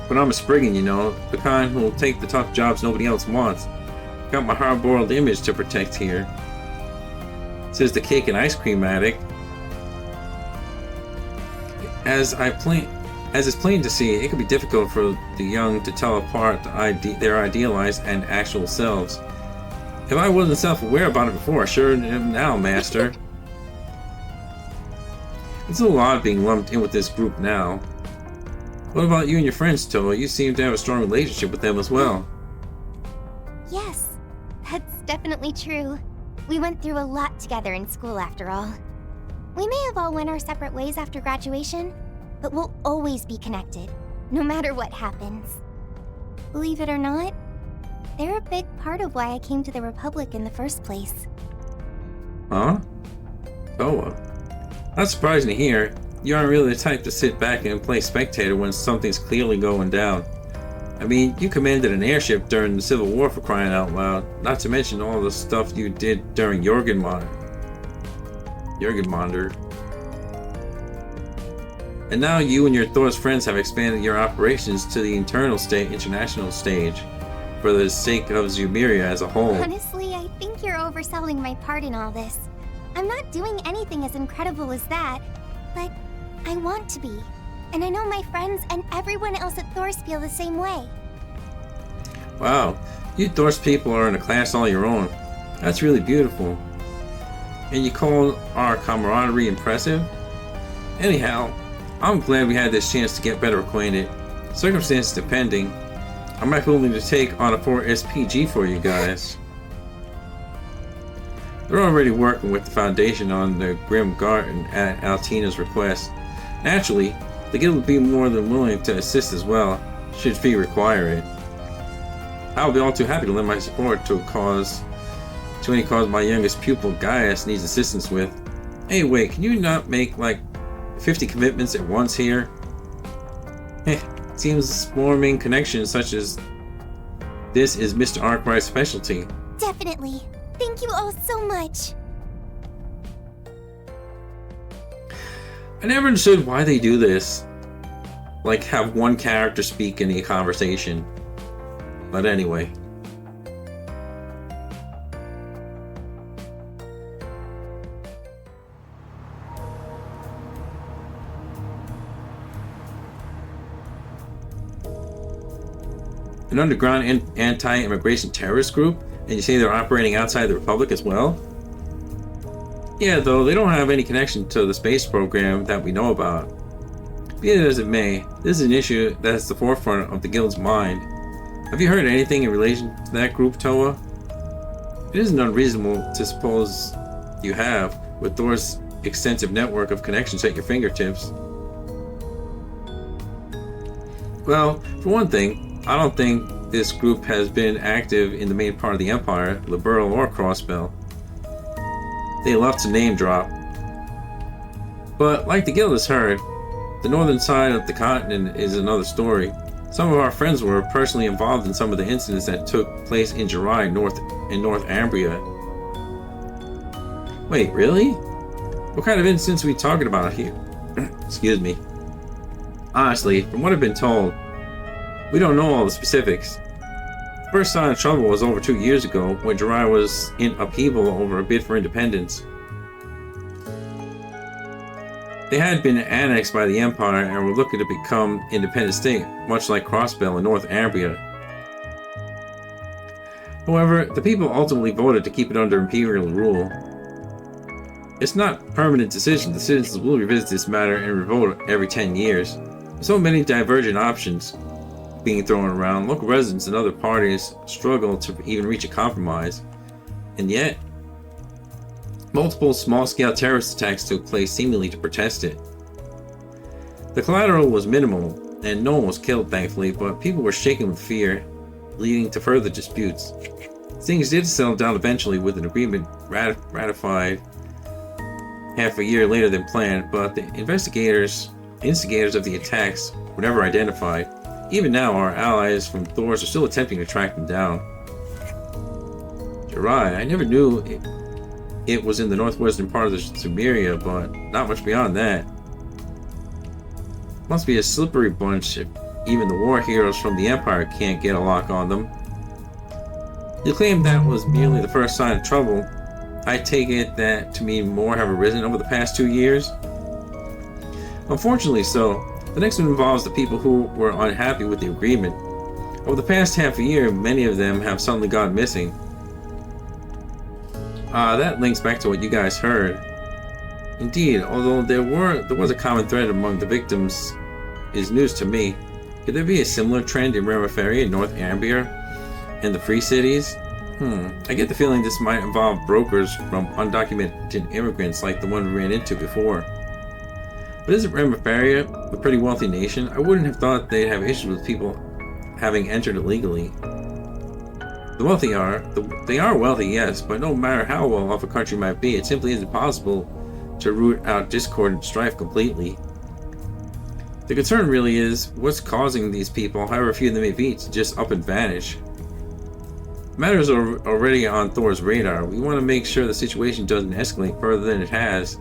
But I'm a Spriggan, you know, the kind who will take the tough jobs nobody else wants. Got my hard-boiled image to protect here. Says the cake and ice cream addict. As is plain to see, it can be difficult for the young to tell apart their idealized and actual selves. If I wasn't self-aware about it before, I sure am now, Master. It's a little odd being lumped in with this group now. What about you and your friends, Toa? You seem to have a strong relationship with them as well. Yes, that's definitely true. We went through a lot together in school after all. We may have all went our separate ways after graduation, but we'll always be connected, no matter what happens. Believe it or not, they're a big part of why I came to the Republic in the first place. Huh? Toa? Not surprising to hear. You aren't really the type to sit back and play spectator when something's clearly going down. I mean, you commanded an airship during the Civil War, for crying out loud. Not to mention all the stuff you did during Jorgenmonder. And now you and your Thor's friends have expanded your operations to the international stage for the sake of Zumeria as a whole. Honestly, I think you're overselling my part in all this. I'm not doing anything as incredible as that, but I want to be. And I know my friends and everyone else at Thor's feel the same way. Wow, you Thor's people are in a class all your own. That's really beautiful. And you call our camaraderie impressive? Anyhow, I'm glad we had this chance to get better acquainted. Circumstances depending, I might be willing to take on a 4 SPG for you guys. They're already working with the Foundation on the Grim Garden at Altina's request. Naturally, the guild would be more than willing to assist as well, should fee require it. I'll be all too happy to lend my support to any cause my youngest pupil Gaius needs assistance with. Hey, wait, can you not make like 50 commitments at once here? Seems forming connections such as this is Mr. Arkwright's specialty. Definitely. Thank you all so much. I never understood why they do this. Like, have one character speak in a conversation. But anyway. An underground anti-immigration terrorist group? And you say they're operating outside the Republic as well? Yeah, though they don't have any connection to the space program that we know about. Be it as it may, this is an issue that's the forefront of the guild's mind. Have you heard anything in relation to that group, Toa? It isn't unreasonable to suppose you have, with Thor's extensive network of connections at your fingertips. Well, for one thing, I don't think this group has been active in the main part of the Empire, Liberl or Crossbell. They love to name drop. But like the guild has heard, the northern side of the continent is another story. Some of our friends were personally involved in some of the incidents that took place in Jirai, in North Ambria. Wait, really? What kind of incidents are we talking about here? Excuse me. Honestly, from what I've been told, we don't know all the specifics. The first sign of trouble was over 2 years ago, when Jirai was in upheaval over a bid for independence. They had been annexed by the Empire and were looking to become independent state, much like Crossbell in North Ambria. However, the people ultimately voted to keep it under Imperial rule. It's not a permanent decision. The citizens will revisit this matter and revote every 10 years. With so many divergent options being thrown around, local residents and other parties struggle to even reach a compromise. And yet, multiple small-scale terrorist attacks took place seemingly to protest it. The collateral was minimal, and no one was killed thankfully, but people were shaken with fear, leading to further disputes. Things did settle down eventually with an agreement ratified half a year later than planned, but the instigators of the attacks were never identified. Even now, our allies from Thor's are still attempting to track them down. Jirai, I never knew it was in the northwestern part of the Zumeria, but not much beyond that. Must be a slippery bunch if even the war heroes from the Empire can't get a lock on them. You claim that was merely the first sign of trouble. I take it that to mean more have arisen over the past 2 years? Unfortunately so. The next one involves the people who were unhappy with the agreement. Over the past half a year, many of them have suddenly gone missing. That links back to what you guys heard. Indeed, although there was a common thread among the victims, is news to me. Could there be a similar trend in Remiferia, North Ambria, and the Free Cities? I get the feeling this might involve brokers from undocumented immigrants like the one we ran into before. But isn't Remiferia a pretty wealthy nation? I wouldn't have thought they'd have issues with people having entered illegally. The wealthy they are wealthy, yes, but no matter how well off a country might be, it simply isn't possible to root out discord and strife completely. The concern really is what's causing these people, however few they may be, to just up and vanish. Matters are already on Thor's radar. We want to make sure the situation doesn't escalate further than it has.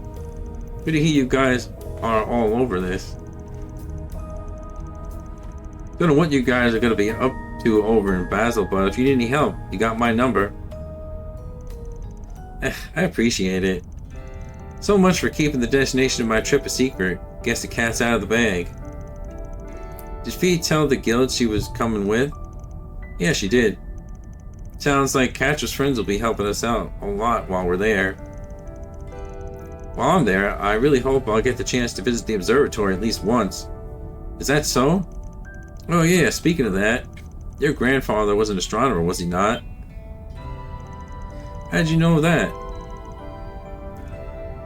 Good to hear you guys are all over this. Don't know what you guys are going to be up to over in Basel, but if you need any help, you got my number. I appreciate it. So much for keeping the destination of my trip a secret. Guess the cat's out of the bag. Did Fee tell the guild she was coming with? Yeah, she did. Sounds like Catra's friends will be helping us out a lot while we're there. While I'm there, I really hope I'll get the chance to visit the observatory at least once. Is that so? Oh yeah, speaking of that, your grandfather was an astronomer, was he not? How'd you know that?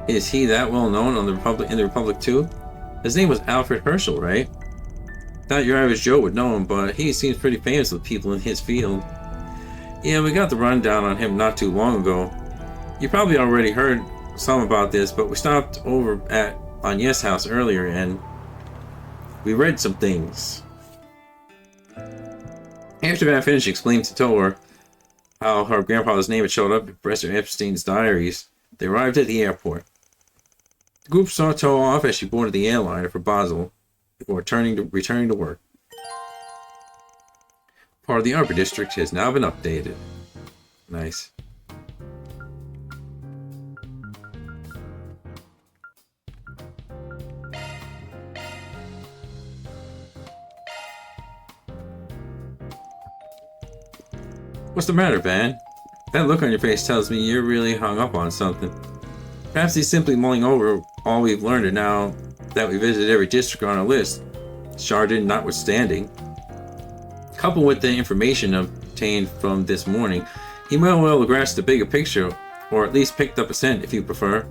Is he that well known in the Republic too? His name was Alfred Herschel, right? Thought your average Joe would know him, but he seems pretty famous with people in his field. Yeah, we got the rundown on him not too long ago. You probably already heard some about this, but we stopped over at Agnes' house earlier and we read some things. After Van finished explaining to Toa how her grandfather's name had showed up in Professor Epstein's diaries, they arrived at the airport. The group saw Toa off as she boarded the airliner for Basel before returning to work. Part of the Arbor District has now been updated. Nice. What's the matter, Van? That look on your face tells me you're really hung up on something. Perhaps he's simply mulling over all we've learned and now that we visited every district on our list, Chardin notwithstanding. Coupled with the information obtained from this morning, he might well have grasped the bigger picture, or at least picked up a scent if you prefer.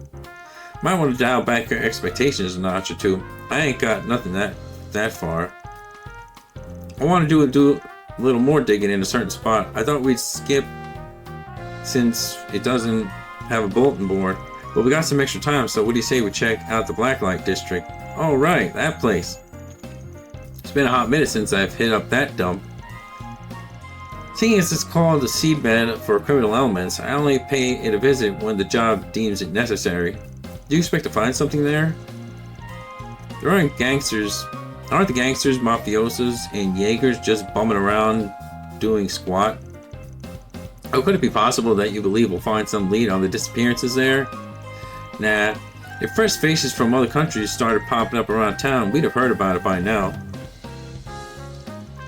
Might want to dial back your expectations a notch or two. I ain't got nothing that far. I want to do a little more digging in a certain spot. I thought we'd skip since it doesn't have a bulletin board, but we got some extra time, so what do you say we check out the Blacklight District? Oh right, that place. It's been a hot minute since I've hit up that dump. Seeing as it's called the seabed for criminal elements, I only pay it a visit when the job deems it necessary. Do you expect to find something there? There aren't the gangsters, mafiosos, and Jaegers just bumming around doing squat? Oh, could it be possible that you believe we'll find some lead on the disappearances there? Nah, if fresh faces from other countries started popping up around town, we'd have heard about it by now.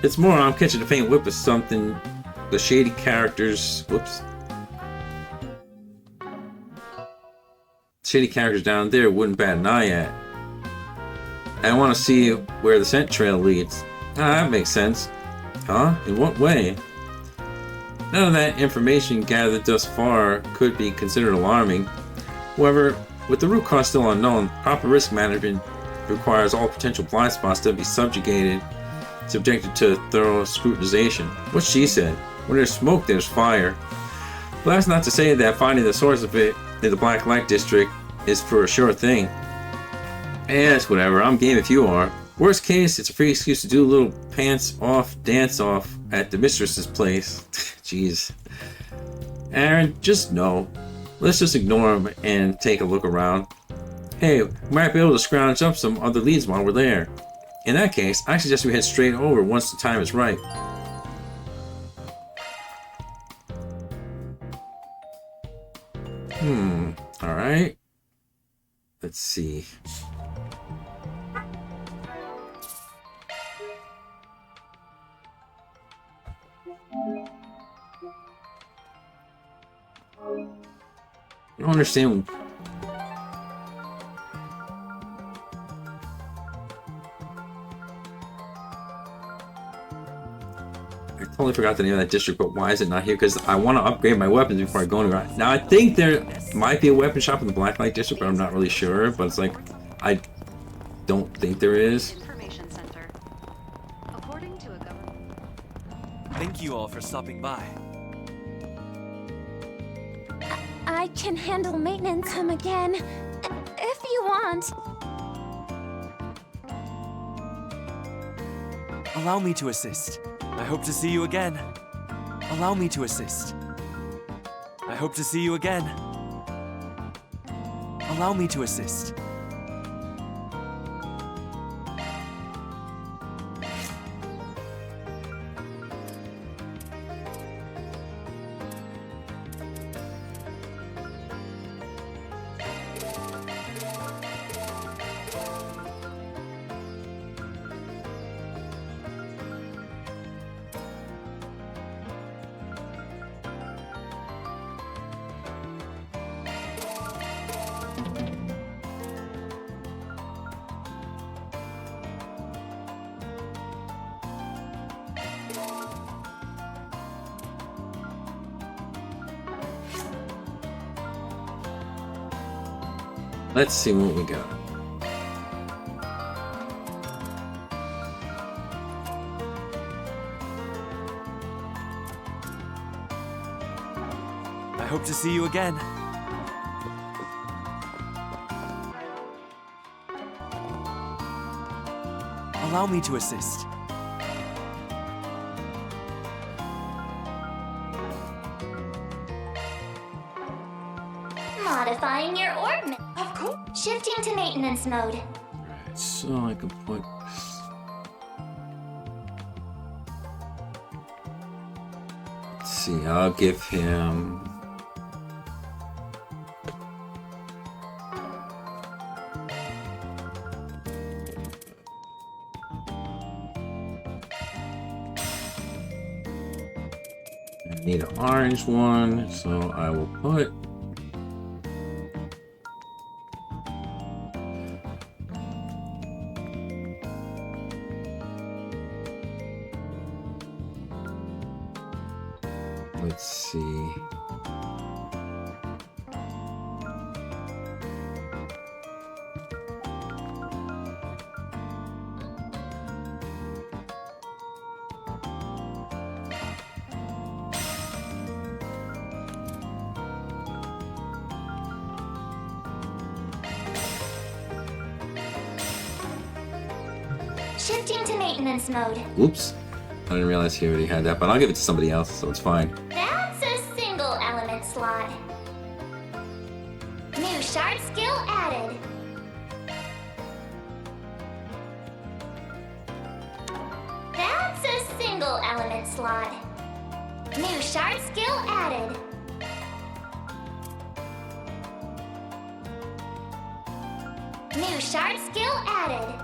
It's more I'm catching a faint whiff of something the shady characters, shady characters down there wouldn't bat an eye at. I want to see where the scent trail leads. Ah, that makes sense. Huh? In what way? None of that information gathered thus far could be considered alarming. However, with the root cause still unknown, proper risk management requires all potential blind spots to be subjected to thorough scrutinization. What she said. When there's smoke, there's fire. But that's not to say that finding the source of it in the Black Light District is for a sure thing. Yes, whatever. I'm game if you are. Worst case, it's a free excuse to do a little pants-off dance-off at the mistress's place. Jeez. Aaron, just no. Let's just ignore him and take a look around. Hey, we might be able to scrounge up some other leads while we're there. In that case, I suggest we head straight over once the time is right. Alright. Let's see. I don't understand. I totally forgot the name of that district, but why is it not here? Because I want to upgrade my weapons before I go anywhere. Now, I think there might be a weapon shop in the Blacklight District, but I'm not really sure. But it's like, I don't think there is. Information Center. According to a government... Thank you all for stopping by. I can handle maintenance him again, if you want. Allow me to assist. I hope to see you again. Allow me to assist. I hope to see you again. Allow me to assist. Let's see what we got. I hope to see you again. Allow me to assist. Modifying your ordnance. Of course. Shifting to maintenance mode. Alright, so I can put. Let's see, I'll give him. I need an orange one, so I will put. Let's see. Shifting to maintenance mode. Oops. I didn't realize he already had that, but I'll give it to somebody else, so it's fine. That's a single element slot. New shard skill added. That's a single element slot. New shard skill added. New shard skill added.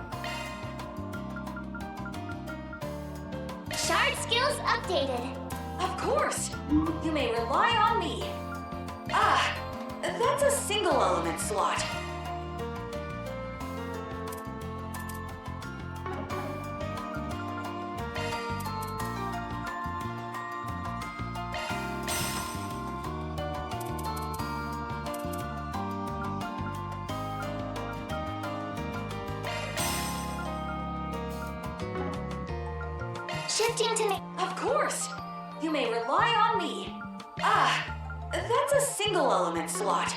Shard skills updated. Of course. You may rely on me. Ah, that's a single element slot. Shifting to Of course. You may rely on me. Ah, that's a single element slot.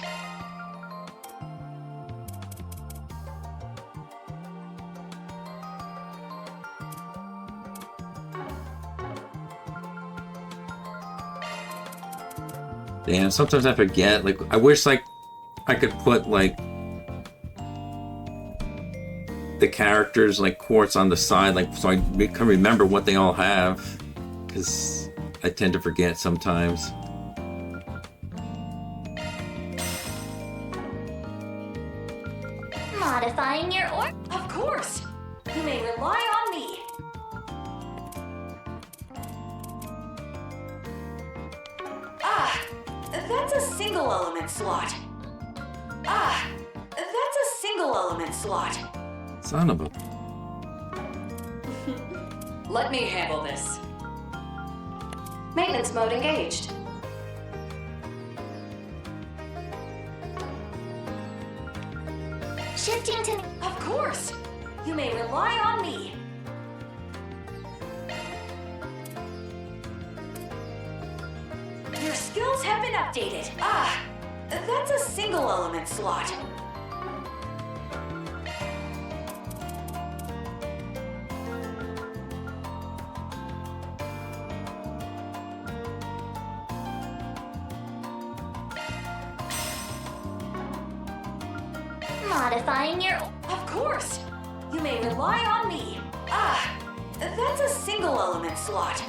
Damn, sometimes I forget. Like, I wish, like, I could put, like, the characters, like, quartz on the side, like, so I can remember what they all have. Because I tend to forget sometimes. modifying your Of course. You may rely on me. Ah, that's a single element slot. Ah, that's a single element slot. Son of a... Let me handle this. Maintenance mode engaged. Shifting to... Of course. You may rely on me. Your skills have been updated. Ah, that's a single element slot. Modifying your... Of course! You may rely on me. Ah, that's a single element slot.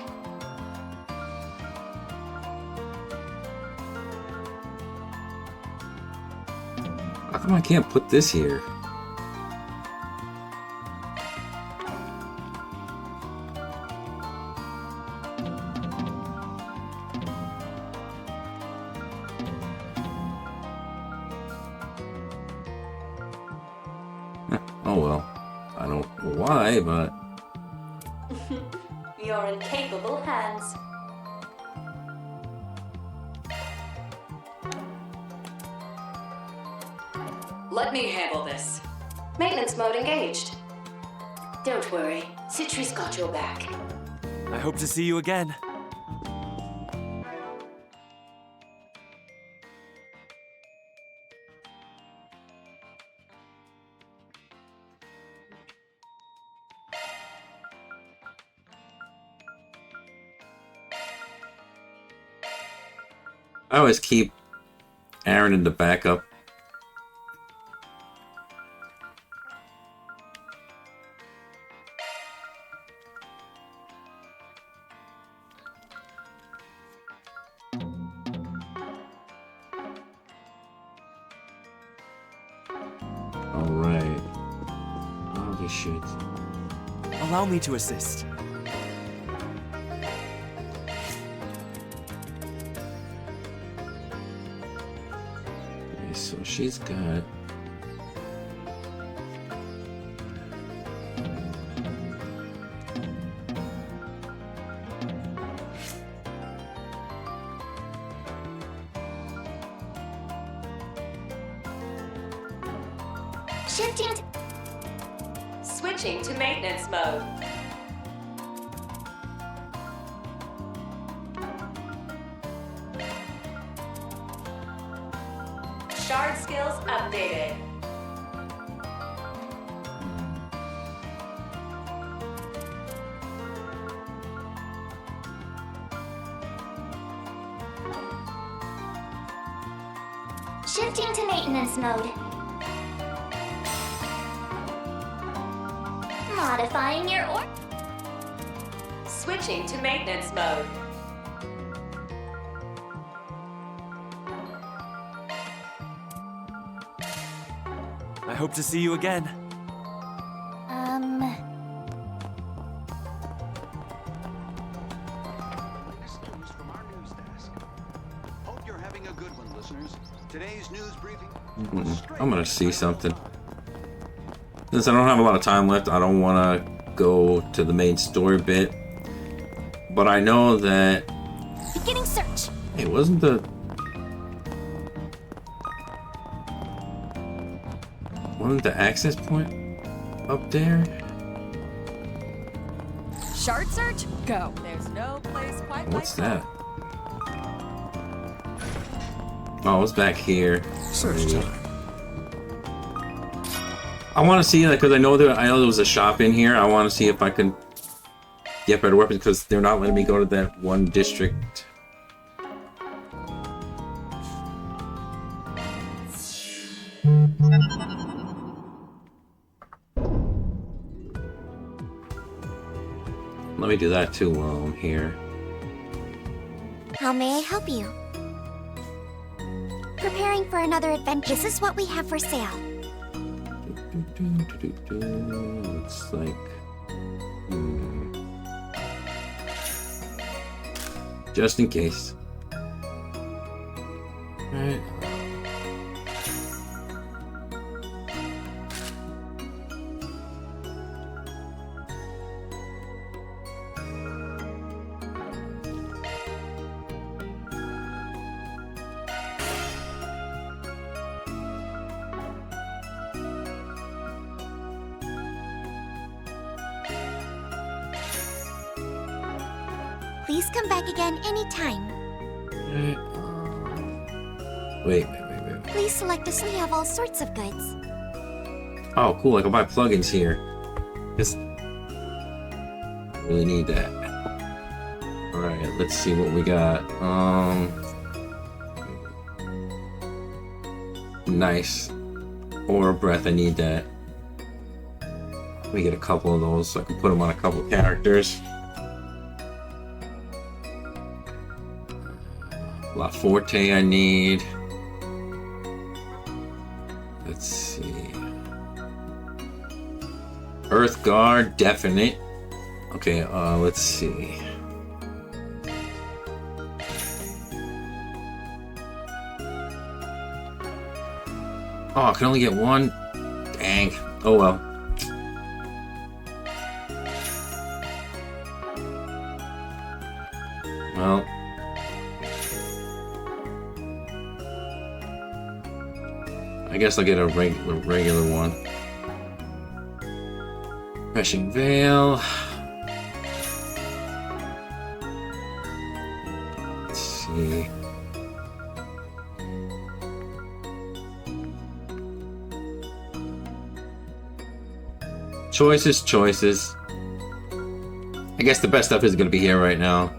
How come I can't put this here? Oh well. I don't know why, but... You're in capable hands. Let me handle this. Maintenance mode engaged. Don't worry, Citri's got your back. I hope to see you again. I always keep Aaron in the backup. Alright. Oh, this shit. Allow me to assist. Okay, so she's got... Switching to maintenance mode. Shard skills updated. Shifting to maintenance mode. Modifying your or... Switching to maintenance mode. I hope to see you again. Hope you're having a good one, listeners. Today's news briefing. I'm gonna see something. Since I don't have a lot of time left, I don't want to go to the main story bit. But I know that... Beginning search. Hey, wasn't the... Wasn't the access point up there? Shard search? Go. There's no place quite What's that? Oh, it's back here. Search time. I want to see, like, because I know there was a shop in here. I want to see if I can get better weapons because they're not letting me go to that one district. Let me do that too while I'm here. How may I help you? Preparing for another adventure. This is what we have for sale. Looks like... Just in case. Alright. Please come back again anytime. Wait. Please select us. We have all sorts of goods. Oh, cool. I can buy plugins here. Just really need that. Alright, let's see what we got. Nice. Aura Breath, I need that. Let me get a couple of those so I can put them on a couple of characters. La Forte I need. Let's see. Earth Guard, definite. Okay, let's see. Oh, I can only get one? Dang. Oh well. Well. I guess I'll get a regular one. Crashing Veil. Let's see. Choices. I guess the best stuff is going to be here right now.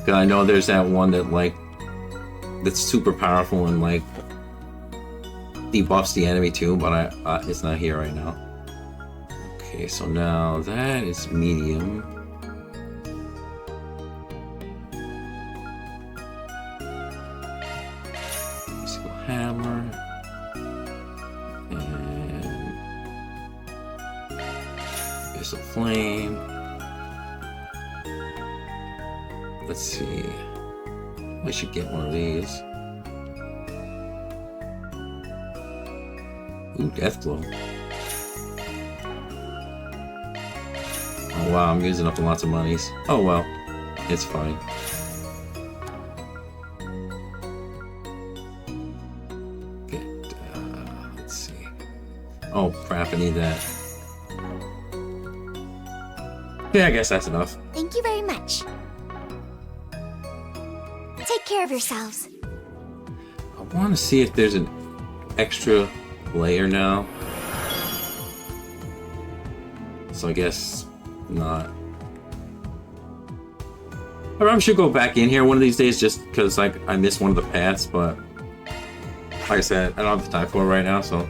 Cause I know there's that one that like that's super powerful and like debuffs the enemy too, but it's not here right now. Okay, so now that is medium. Physical hammer. And there's a flame. Let's see. I should get one of these. Ooh, Deathblow. Oh wow, I'm using up lots of monies. Oh well, it's fine. Let's see. Oh crap, I need that. Yeah, I guess that's enough. Thank you very much. Take care of yourselves. I want to see if there's an extra layer now. So I guess not. I probably should go back in here one of these days just because like I missed one of the paths, but like I said, I don't have the time for it right now, so.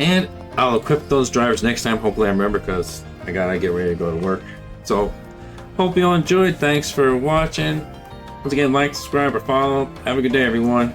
And I'll equip those drivers next time, hopefully I remember, because I gotta get ready to go to work. So, hope you all enjoyed. Thanks for watching. Once again, like, subscribe, or follow. Have a good day, everyone.